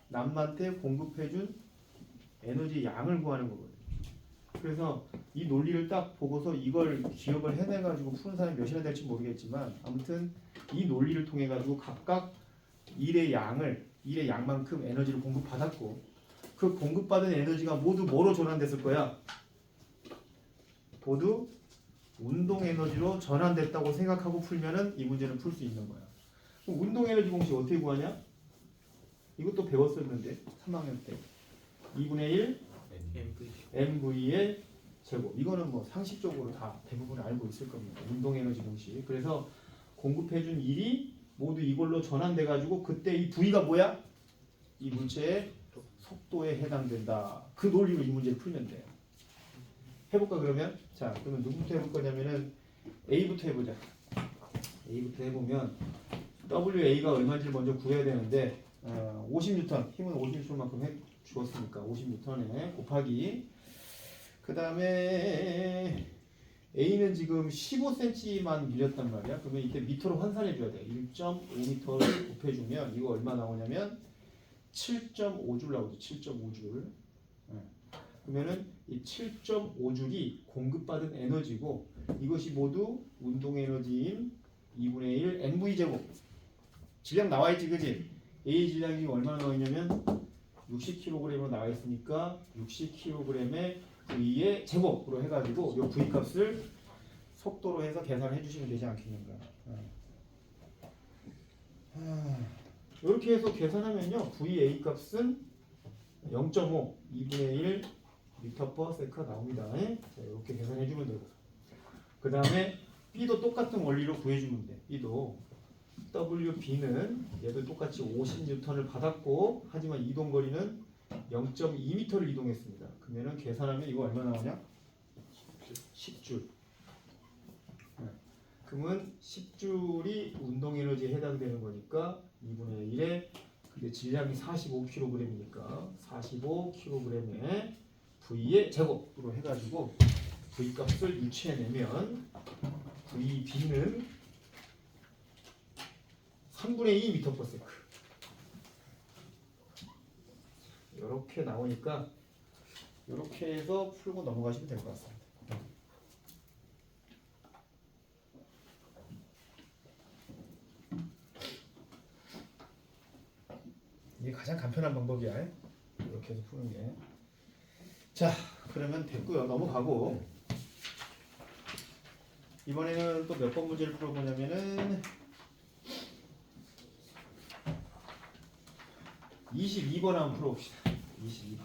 남한테 공급해준 에너지 양을 구하는 거거든요. 그래서 이 논리를 딱 보고서 이걸 기억을 해내가지고 푸는 사람이 몇이나 될지 모르겠지만 아무튼 이 논리를 통해 가지고 각각 일의 양만큼 에너지를 공급받았고 그 공급받은 에너지가 모두 뭐로 전환됐을 거야? 모두 운동 에너지로 전환됐다고 생각하고 풀면은 이 문제는 풀 수 있는 거야. 그럼 운동 에너지 공식 어떻게 구하냐? 이것도 배웠었는데 3학년 때 2분의 1 mv의 제곱. 이거는 뭐 상식적으로 다 대부분 알고 있을 겁니다. 운동 에너지 공식. 그래서 공급해준 일이 모두 이걸로 전환돼 가지고 그때 이 v가 뭐야? 이 물체의 속도에 해당된다. 그 논리로 이 문제를 풀면 돼요. 해볼까 그러면? 자, 그러면 누구부터 해볼 거냐면은 A부터 해보자. A부터 해보면 WA가 얼마인지 먼저 구해야 되는데 50N, 힘은 50N만큼 해 주었으니까 50N에 곱하기 그 다음에 A는 지금 15cm만 밀렸단 말이야. 그러면 이때 미터로 환산해 줘야 돼. 1.5m를 곱해주면 이거 얼마 나오냐면 7.5줄 나오지. 7.5줄. 그러면은 이 7.5줄이 공급받은 에너지고 이것이 모두 운동 에너지인 2분의 1 mv 제곱. 질량 나와 있지, 그지? A 질량이 얼마나 나와 있냐면 60kg으로 나와 있으니까 60kg의 V의 제곱으로 해가지고 이 V 값을 속도로 해서 계산해 주시면 되지 않겠는가. 이렇게 해서 계산하면요, VA 값은 0.5, 2분의 1 m/s가 나옵니다. 자, 이렇게 계산해 주면 되고. 그 다음에 B도 똑같은 원리로 구해주면 돼. B도 WB는 얘도 똑같이 50N을 받았고 하지만 이동거리는 0.2m를 이동했습니다. 그러면은 계산하면 이거 얼마 나오냐? 10줄. 그러면 10줄이 운동에너지에 해당되는 거니까 2분의 1에 근데 질량이 45kg이니까 45kg의 V의 제곱으로 해가지고 V 값을 유추해내면 VB는 3분의 2 m/s. 이렇게 나오니까 이렇게 해서 풀고 넘어가시면 될 것 같습니다. 이게 가장 간편한 방법이야. 이렇게 해서 푸는 게. 자, 그러면 됐고요. 넘어가고 이번에는 또 몇 번 문제를 풀어보냐면은 22번 한번 풀어봅시다. 22번.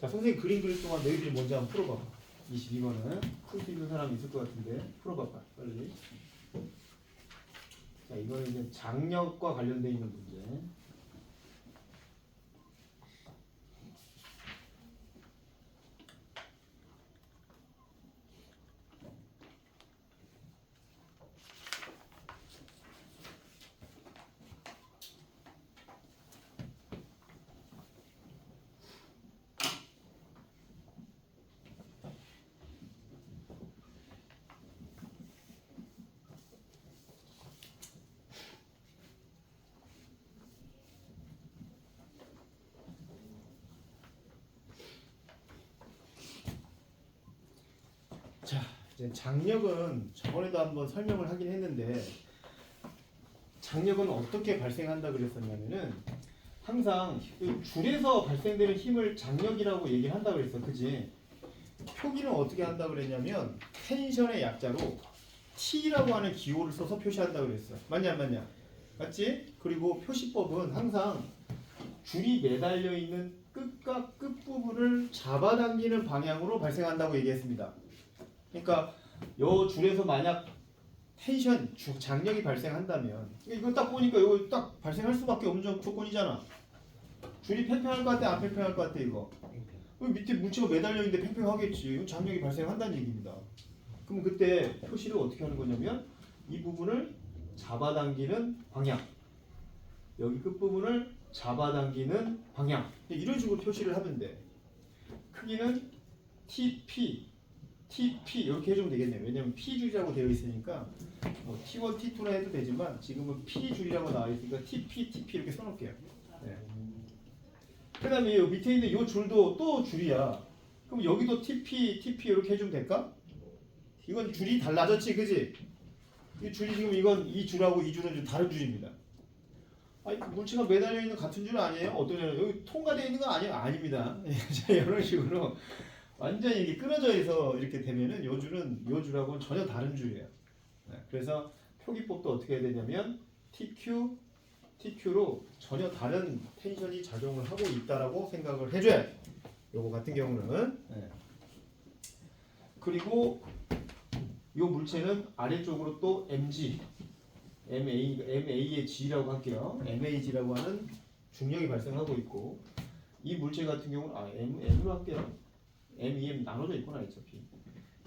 자, 선생님 그림 그릴 동안 너희들이 먼저 한번 풀어봐봐. 22번은 풀 수 있는 사람 있을 것 같은데 풀어봐봐 빨리. 자, 이거는 이제 장력과 관련되어 있는 문제. 이제 장력은 저번에도 한번 설명을 하긴 했는데 장력은 어떻게 발생한다 그랬었냐면은 항상 그 줄에서 발생되는 힘을 장력이라고 얘기를 한다 그랬어, 그지? 표기는 어떻게 한다 그랬냐면 텐션의 약자로 T라고 하는 기호를 써서 표시한다 그랬어. 맞냐 안 맞냐? 맞지? 그리고 표시법은 항상 줄이 매달려 있는 끝과 끝 부분을 잡아당기는 방향으로 발생한다고 얘기했습니다. 그러니까 요 줄에서 만약 텐션, 장력이 발생한다면 이거 딱 보니까 이거 딱 발생할 수밖에 없는 조건이잖아. 줄이 팽팽할 것 같아, 안 팽팽할 것 같아 이거? 밑에 물체가 매달려 있는데 팽팽하겠지. 이건 장력이 발생한다는 얘기입니다. 그럼 그때 표시를 어떻게 하는 거냐면 이 부분을 잡아당기는 방향, 여기 끝부분을 잡아당기는 방향, 이런 식으로 표시를 하면 돼. 크기는 TP, TP 이렇게 해주면 되겠네요. 왜냐면 P줄이라고 되어 있으니까 뭐 T1, T2라 해도 되지만 지금은 P줄이라고 나와 있으니까 TP, TP 이렇게 써놓을게요. 네. 그 다음에 밑에 있는 이 줄도 또 줄이야. 그럼 여기도 TP, TP 이렇게 해주면 될까? 이건 줄이 달라졌지, 그지? 이 줄이 지금 이건 이 줄하고 이 줄은 좀 다른 줄입니다. 아니, 물체가 매달려 있는 같은 줄 아니에요? 어떤 줄은 여기 통과되어 있는 건 아니에요? 아닙니다. 이런 식으로 완전히 이게 끊어져 있어 이렇게 되면은 요 줄은 요 줄하고는 전혀 다른 줄이에요. 그래서 표기법도 어떻게 해야 되냐면 TQ, TQ로 전혀 다른 텐션이 작용을 하고 있다라고 생각을 해줘야 돼. 요거 같은 경우는. 그리고 요 물체는 아래쪽으로 또 MG, MA의 G라고 할게요. MAG라고 하는 중력이 발생하고 있고 이 물체 같은 경우는 M으로 할게요. MEM 나눠져 있구나 어차피.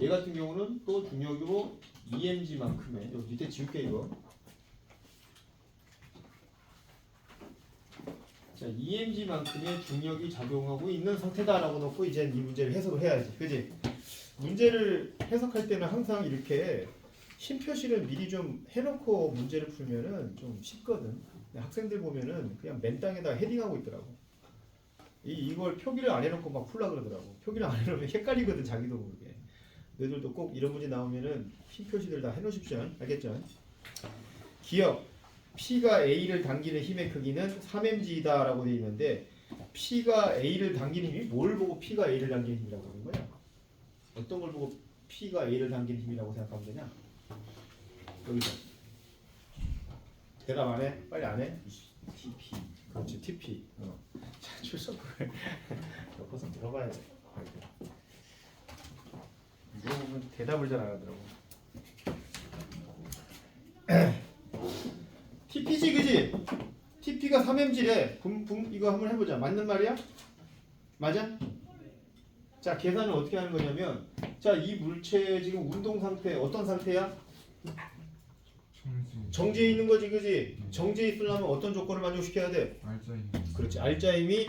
얘 같은 경우는 또 중력으로 EMG만큼의 여기 밑에 지울게 이거. 자, EMG만큼의 중력이 작용하고 있는 상태다라고 놓고 이제 이 문제를 해석을 해야지, 그지? 문제를 해석할 때는 항상 이렇게 힘 표시를 미리 좀 해놓고 문제를 풀면은 좀 쉽거든. 학생들 보면은 그냥 맨 땅에다 헤딩하고 있더라고. 이걸 표기를 안 해놓고 막 풀라 그러더라고. 표기를 안 해놓으면 헷갈리거든, 자기도 모르게. 너희들도 꼭 이런 문제 나오면은 힘 표시들 다 해놓으십시오. 알겠죠? 기억. P가 A를 당기는 힘의 크기는 3mg다라고 되어 있는데 P가 A를 당기는 힘이 뭘 보고 P가 A를 당기는 힘이라고 하는 거야? 어떤 걸 보고 P가 A를 당기는 힘이라고 생각하면 되냐? 여기서 대답 안 해? 빨리 안 해? TP. 그렇지, TP. 자, 출석부를 엮어서 물어봐야 돼. 물어보면 대답을 잘 안 하더라고. TP지, 그지? TP가 3mg래. 이거 한번 해보자. 맞는 말이야? 맞아? 자, 계산을 어떻게 하는 거냐면, 자, 이 물체 지금 운동 상태 어떤 상태야? 정지해 있는 거지, 그지? 정지해 있으려면 어떤 조건을 만족시켜야 돼? 알짜임. 그렇지, 알짜임이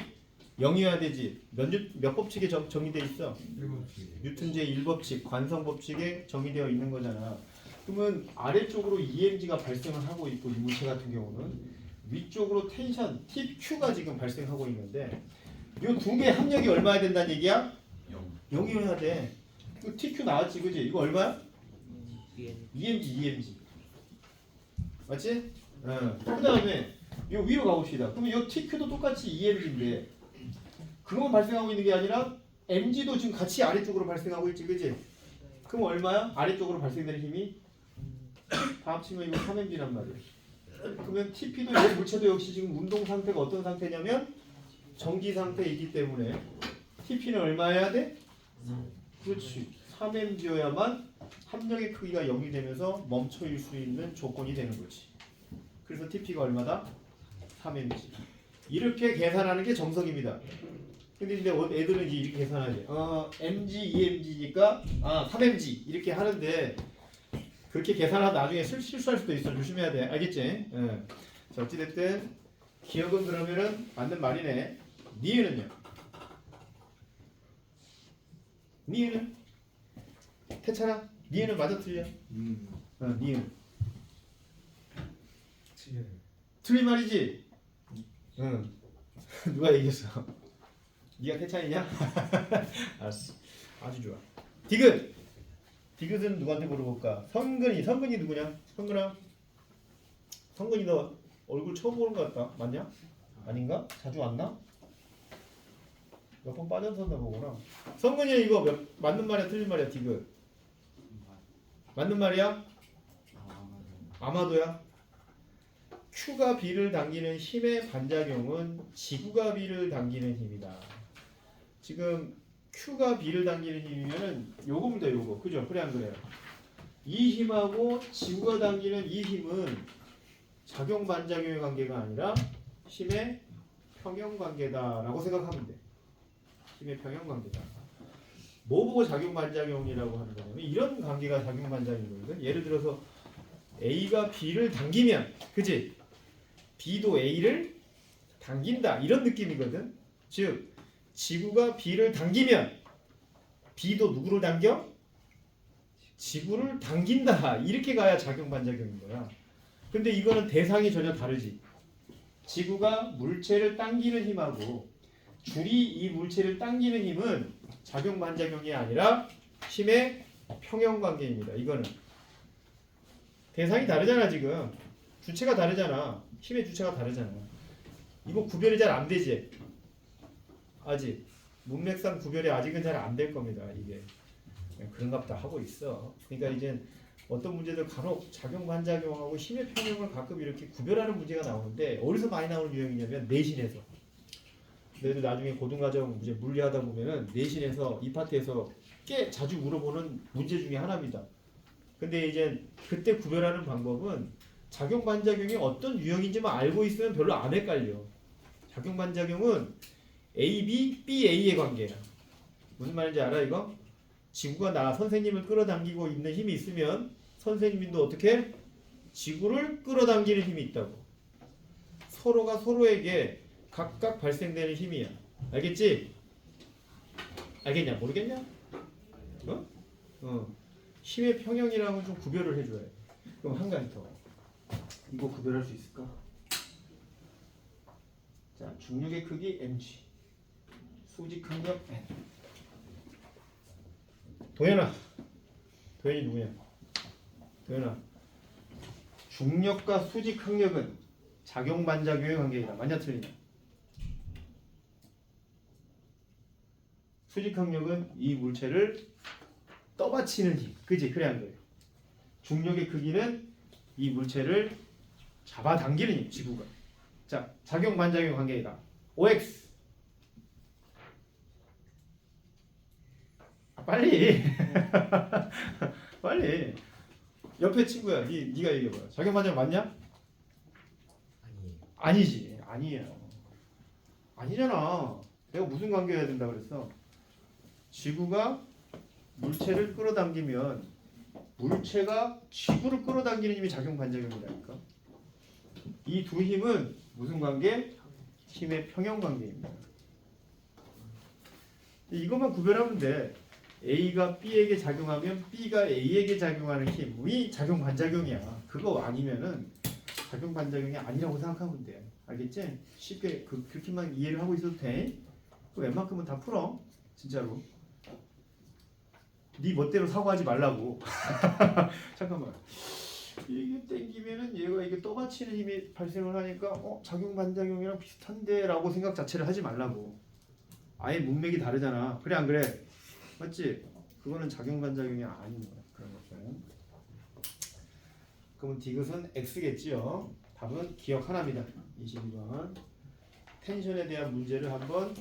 0이어야 되지. 몇 법칙에 정의돼 있어? 1법칙. 뉴턴 제1법칙, 관성법칙에 정의되어 있는 거잖아. 그러면 아래쪽으로 EMG가 발생을 하고 있고 이 물체 같은 경우는 위쪽으로 텐션 TQ가 지금 발생하고 있는데 이 두 개 합력이 얼마야 된다는 얘기야? 0이어야 돼. 이거 TQ 나왔지, 그지? 이거 얼마야? EMG. 맞지? 그 다음에 요 위로 가봅시다. 그러면 요 TQ도 똑같이 EMG인데 그것만 발생하고 있는 게 아니라 MG도 지금 같이 아래쪽으로 발생하고 있지, 그지? 그럼 얼마야? 아래쪽으로 발생되는 힘이? 다 합치면 이거 3mg란 말이야. 그러면 TP도 이 물체도 역시 지금 운동 상태가 어떤 상태냐면 정지 상태이기 때문에 TP는 얼마여야 돼? 그렇지. 3mg여야만 합력의 크기가 0이 되면서 멈춰일 수 있는 조건이 되는 거지. 그래서 TP가 얼마다? 3mg. 이렇게 계산하는 게 정석입니다. 근데 애들은 이제 이렇게 계산하지. mg, 2mg니까 3mg 이렇게 하는데 그렇게 계산하다 나중에 실수할 수도 있어. 조심해야 돼. 알겠지? 자, 어찌됐든 기억은 그러면은 맞는 말이네. 니은은요? 니은은? 태찬아, 니은은 맞아 틀려? 니은. 틀린 말이지? 응. 누가 얘기했어? 네가 태찬이냐? 알았어. 아주 좋아. 디귿. 디귿은 누구한테 물어볼까? 성근이. 성근이 누구냐? 성근아. 성근이 너 얼굴 처음 보는 것 같다. 맞냐? 아닌가? 자주 왔나? 몇 번 빠졌었나 보구나. 성근이 이거 맞는 말이야 틀린 말이야 디귿? 맞는 말이야? 아마도야? Q가 B를 당기는 힘의 반작용은 지구가 B를 당기는 힘이다. 지금 Q가 B를 당기는 힘이면은 요겁니다 요거. 그죠? 그래 안 그래요? 이 힘하고 지구가 당기는 이 힘은 작용 반작용의 관계가 아니라 힘의 평형 관계다라고 생각하면 돼. 힘의 평형 관계다. 뭐 보고 작용 반작용이라고 하는 거냐면 이런 관계가 작용 반작용이거든. 예를 들어서 A가 B를 당기면, 그지? B도 A를 당긴다 이런 느낌이거든. 즉 지구가 B를 당기면 B도 누구를 당겨? 지구를 당긴다. 이렇게 가야 작용 반작용인 거야. 근데 이거는 대상이 전혀 다르지. 지구가 물체를 당기는 힘하고 줄이 이 물체를 당기는 힘은 작용 반작용이 아니라 힘의 평형 관계입니다. 이거는 대상이 다르잖아. 지금 주체가 다르잖아. 힘의 주체가 다르잖아. 이거 구별이 잘 안 되지. 아직 문맥상 구별이 아직은 잘 안 될 겁니다. 이게 그런갑다 하고 있어. 그러니까 이제 어떤 문제들 간혹 작용 반작용하고 힘의 평형을 가끔 이렇게 구별하는 문제가 나오는데 어디서 많이 나오는 유형이냐면 내신에서. 너희들 나중에 고등과정 이제 물리하다 보면은 내신에서 이 파트에서 꽤 자주 물어보는 문제 중에 하나입니다. 근데 이제 그때 구별하는 방법은 작용 반작용이 어떤 유형인지만 알고 있으면 별로 안 헷갈려. 작용 반작용은 AB, BA의 관계야. 무슨 말인지 알아 이거? 지구가 나 선생님을 끌어당기고 있는 힘이 있으면 선생님도 어떻게? 지구를 끌어당기는 힘이 있다고. 서로가 서로에게 각각 발생되는 힘이야. 알겠지? 알겠냐? 모르겠냐? 힘의 평형이랑은 좀 구별을 해줘야 돼. 그럼 한 가지 더. 이거 구별할 수 있을까? 자, 중력의 크기 mg, 수직 항력 n. 도현아, 도현이 누구냐? 도현아, 중력과 수직 항력은 작용 반작용의 관계이다. 맞냐 틀리냐? 수직 항력은 이 물체를 떠받치는 힘, 그지? 그래 안 그래? 중력의 크기는 이 물체를 잡아당기는 힘, 지구가. 자, 작용 반작용 관계이다. OX. 빨리. 빨리. 옆에 친구야. 네가 얘기해봐. 작용 반작용 맞냐? 아니지. 아니에요. 아니잖아. 내가 무슨 관계여야 된다 그랬어? 지구가 물체를 끌어당기면 물체가 지구를 끌어당기는 힘이 작용 반작용이라니까. 이 두 힘은 무슨 관계? 힘의 평형 관계입니다. 이것만 구별하면 돼. A가 B에게 작용하면 B가 A에게 작용하는 힘이 작용 반작용이야. 그거 아니면은 작용 반작용이 아니라고 생각하면 돼. 알겠지? 쉽게 그렇게만 이해를 하고 있어도 돼. 웬만큼은 다 풀어. 진짜로. 네 멋대로 사고하지 말라고. 잠깐만. 이게 땡기면은 얘가 이게 떠받치는 힘이 발생을 하니까 작용 반작용이랑 비슷한데 라고 생각 자체를 하지 말라고. 아예 문맥이 다르잖아. 그래 안 그래? 맞지? 그거는 작용 반작용이 아닌 거야. 그런 것은. 그러면 디귿은 X겠지요. 답은 기억 하나입니다. 22번. 텐션에 대한 문제를 한번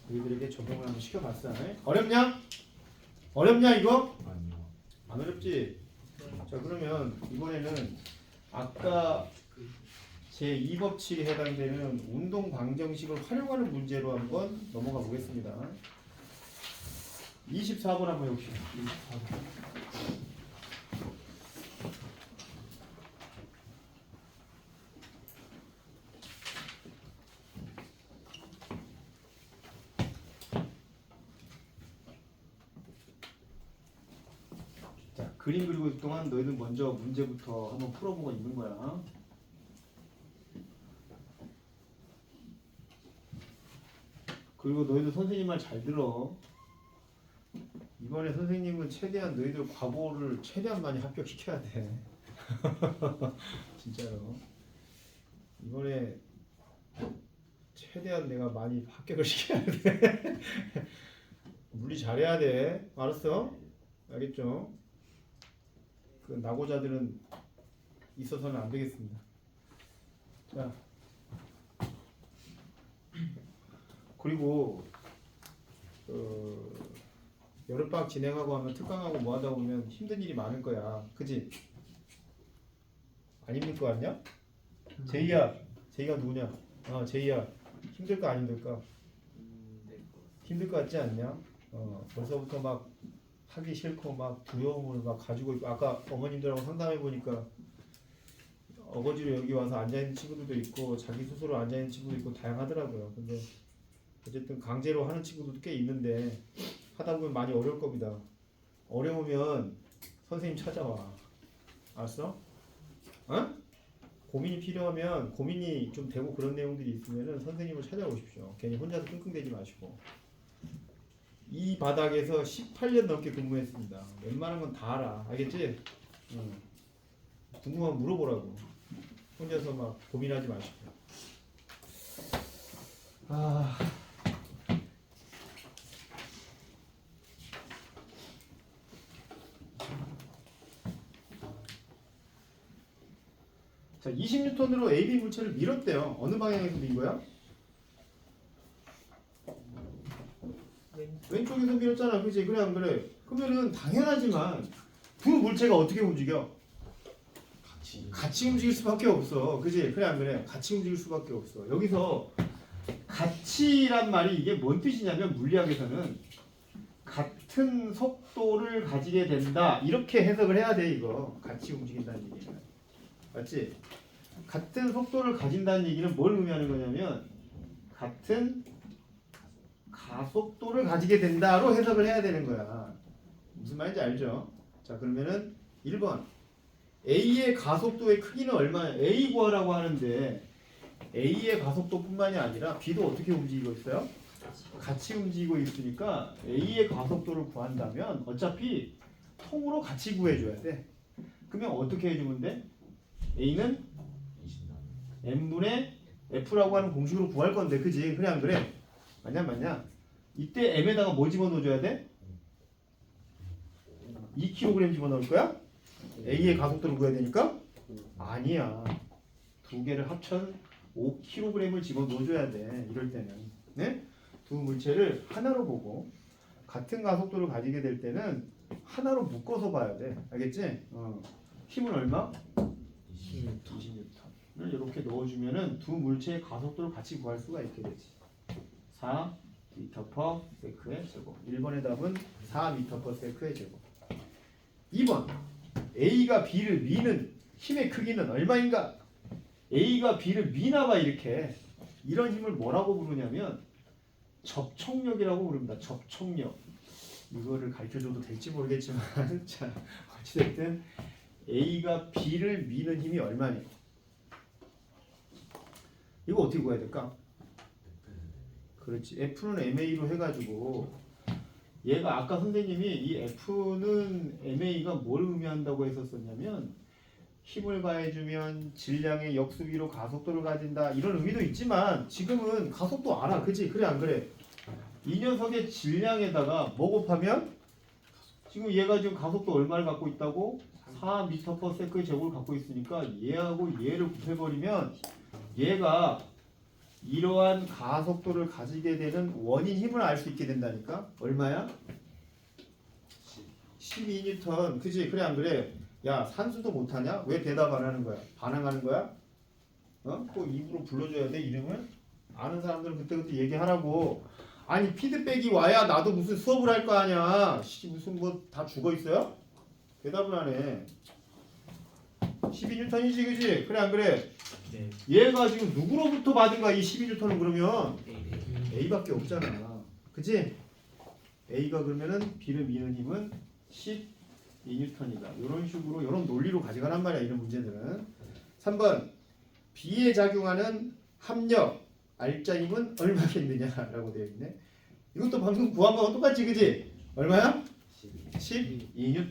너희들에게 적용을 한번 시켜봤어. 어렵냐? 어렵냐 이거? 아니요. 안 어렵지? 자 그러면 이번에는 아까 제2법칙에 해당되는 운동 방정식을 활용하는 문제로 한번 넘어가 보겠습니다. 24번 한번 해봅시다. 24번. 자, 그림 그리고 있을 동안 너희들 먼저 문제부터 한번 풀어보고 있는 거야. 그리고 너희들 선생님 말 잘 들어. 이번 이번에 선생님은 최대한 너희들 과보를 최대한 많이 합격시켜야 돼. 진짜로. 이번에 최대한 내가 많이 합격을 시켜야 돼. 물리 잘해야 돼. 알았어? 알겠죠? 그 낙오자들은 있어서는 안 되겠습니다. 자, 그리고 여름방학 진행하고 하면 특강하고 뭐 하다 보면 힘든 일이 많을 거야. 그지? 안 힘들 거 아니야? 제이야, 제이가 누구냐? 제이야, 힘들 거 안 힘들까? 힘들 거 같지 않냐? 벌써부터 막 하기 싫고 막 두려움을 막 가지고 있고, 아까 어머님들하고 상담해 보니까 어거지로 여기 와서 앉아 있는 친구들도 있고 자기 스스로 앉아 있는 친구도 있고 다양하더라고요. 근데 어쨌든 강제로 하는 친구들도 꽤 있는데 하다 보면 많이 어려울 겁니다. 어려우면 선생님 찾아와. 알았어? 어? 고민이 필요하면 고민이 좀 되고 그런 내용들이 있으면은 선생님을 찾아오십시오. 괜히 혼자서 끙끙대지 마시고. 이 바닥에서 18년 넘게 근무했습니다. 웬만한 건 다 알아. 알겠지? 궁금하면 물어보라고. 혼자서 막 고민하지 마시고. 자, 20N으로 AB 물체를 밀었대요. 어느 방향에서 민 거야? 왼쪽에서 밀었잖아. 그치? 그래 안 그래? 그러면은 당연하지만 두 물체가 어떻게 움직여? 같이 움직일 수밖에 없어. 그치? 그래 안 그래? 같이 움직일 수밖에 없어. 여기서 같이란 말이 이게 뭔 뜻이냐면 물리학에서는 같은 속도를 가지게 된다. 이렇게 해석을 해야 돼. 이거 같이 움직인다는 얘기는. 맞지? 같은 속도를 가진다는 얘기는 뭘 의미하는 거냐면 같은 가속도를 가지게 된다로 해석을 해야 되는 거야. 무슨 말인지 알죠? 자, 그러면은 1번 A의 가속도의 크기는 얼마냐? A 구하라고 하는데 A의 가속도뿐만이 아니라 B도 어떻게 움직이고 있어요? 같이 움직이고 있으니까 A의 가속도를 구한다면 어차피 통으로 같이 구해줘야 돼. 그러면 어떻게 해주면 돼? A는 M분의 F라고 하는 공식으로 구할 건데, 그지? 그래 안 그래? 맞냐? 이때 M에다가 뭐 집어넣어줘야 돼? 2kg 집어넣을 거야? A의 가속도를 구해야 되니까? 아니야. 두 개를 합쳐 5kg을 집어넣어줘야 돼. 이럴 때는. 네? 두 물체를 하나로 보고 같은 가속도를 가지게 될 때는 하나로 묶어서 봐야 돼. 알겠지? 힘은 얼마? 20N을 이렇게 넣어주면은 두 물체의 가속도를 같이 구할 수가 있게 되지. 4m/s의 제곱. 1번의 답은 4m/s의 제곱. 2번 A가 B를 미는 힘의 크기는 얼마인가? A가 B를 미나봐. 이렇게 이런 힘을 뭐라고 부르냐면 접촉력이라고 부릅니다. 접촉력. 이거를 가르쳐줘도 될지 모르겠지만 자, 어찌됐든 A가 B를 미는 힘이 얼마냐? 이거 어떻게 구해야 될까? 그렇지. F는 MA로 해가지고 얘가 아까 선생님이 이 F는 MA가 뭘 의미한다고 했었냐면 힘을 가해주면 질량의 역수비로 가속도를 가진다 이런 의미도 있지만 지금은 가속도 알아. 그치? 그래 안 그래? 이 녀석의 질량에다가 뭐 곱하면 지금 얘가 지금 가속도 얼마를 갖고 있다고? 4m/s의 제곱을 갖고 있으니까 얘하고 얘를 곱해버리면 얘가 이러한 가속도를 가지게 되는 원인 힘을 알 수 있게 된다니까? 얼마야? 12N. 그지? 그래 안 그래? 야, 산수도 못하냐? 왜 대답 안 하는 거야? 반항하는 거야? 꼭 입으로 불러줘야 돼 이름을? 아는 사람들은 그때그때 얘기하라고. 아니 피드백이 와야 나도 무슨 수업을 할 거 아니야. 무슨 뭐 다 죽어 있어요? 대답을 안 해. 12N이지 그지? 그래 안 그래? 네. 얘가 지금 누구로부터 받은 거야 이 12N은 그러면? A밖에 없잖아. 그지? A가 그러면은 B를 미는 힘은 12N이다. 이런 식으로 이런 논리로 가져가란 말이야 이런 문제들은. 3번 B에 작용하는 합력 알짜 힘은 얼마겠느냐라고 되어 있네. 이것도 방금 구한 거랑 똑같지 그지? 얼마야? 12N.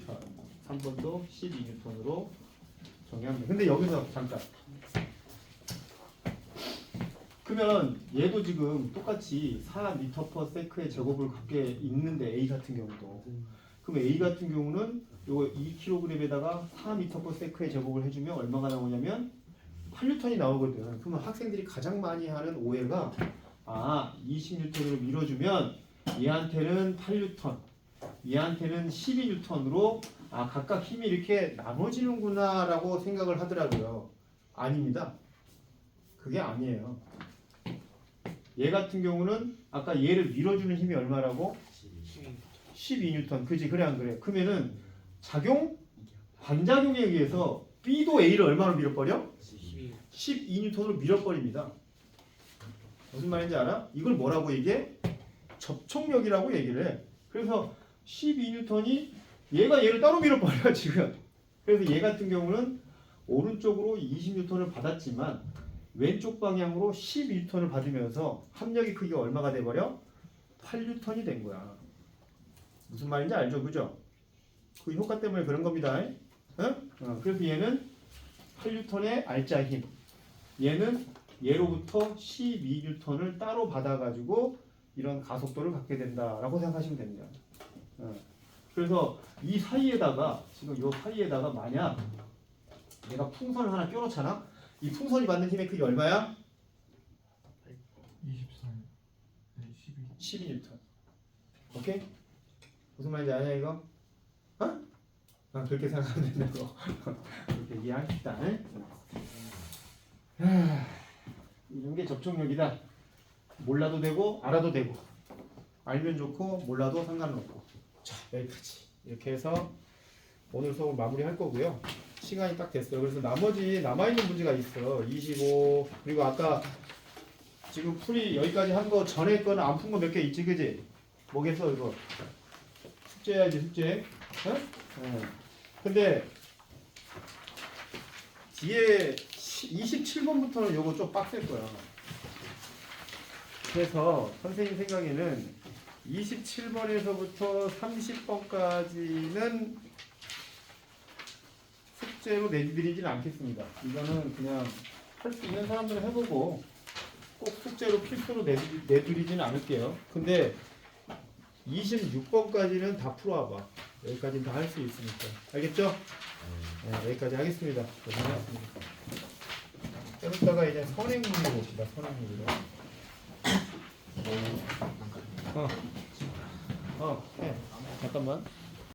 3번도 12N으로 정의하면 돼. 근데 여기서 잠깐. 그러면 얘도 지금 똑같이 4m/s의 제곱을 갖게 있는데 A 같은 경우도. 그럼 A 같은 경우는 요거 2kg에다가 4m/s의 제곱을 해주면 얼마가 나오냐면 8N이 나오거든. 그러면 학생들이 가장 많이 하는 오해가 20N으로 밀어주면 얘한테는 8N, 얘한테는 12N으로 각각 힘이 이렇게 나눠지는구나라고 생각을 하더라고요. 아닙니다. 그게 아니에요. 얘 같은 경우는 아까 얘를 밀어주는 힘이 얼마라고? 12N. 그지? 그래 안 그래? 그러면은 작용? 반작용에 의해서 B도 A를 얼마로 밀어버려? 12N으로 밀어버립니다. 무슨 말인지 알아? 이걸 뭐라고 얘기해? 접촉력이라고 얘기를 해. 그래서 12N이 얘가 얘를 따로 밀어버려 지금. 그래서 얘 같은 경우는 오른쪽으로 20N을 받았지만 왼쪽 방향으로 12N을 받으면서 합력의 크기가 얼마가 돼버려? 8N이 된 거야. 무슨 말인지 알죠? 그죠? 그 효과 때문에 그런 겁니다. 그래서 얘는 8N의 알짜 힘, 얘는 얘로부터 12N을 따로 받아가지고 이런 가속도를 갖게 된다라고 생각하시면 됩니다. 그래서 이 사이에다가 지금 이 사이에다가 만약 내가 풍선을 하나 껴놓잖아. 이 풍선이 받는 힘의 크기 얼마야? 24. 네, 12. 12N. 오케이? 무슨 말인지 아냐 이거? 그렇게 생각하면 된다고. 그렇게 이해합시다. 이런 게 접촉력이다. 몰라도 되고 알아도 되고 알면 좋고 몰라도 상관은 없고. 자, 여기까지 이렇게 해서 오늘 수업을 마무리할 거고요. 시간이 딱 됐어요. 그래서 나머지 남아있는 문제가 있어. 25 그리고 아까 지금 풀이 여기까지 한 거 전에 거는 안 푼 거 몇 개 있지, 그지? 뭐겠어 이거? 숙제해야지 숙제. 근데 뒤에 27번부터는 요거 좀 빡셀 거야. 그래서 선생님 생각에는 27번에서부터 30번까지는 숙제로 내드리지는 않겠습니다. 이거는 그냥 할 수 있는 사람들은 해보고 꼭 숙제로 필수로 내드리지는 않을게요. 근데 26번까지는 다 풀어와봐. 여기까지는 다 할 수 있으니까. 알겠죠? 네, 여기까지 하겠습니다. 고생하셨습니다. 좀 이따가 이제 선행문제 봅시다. 선행문제로. 해. 잠깐만.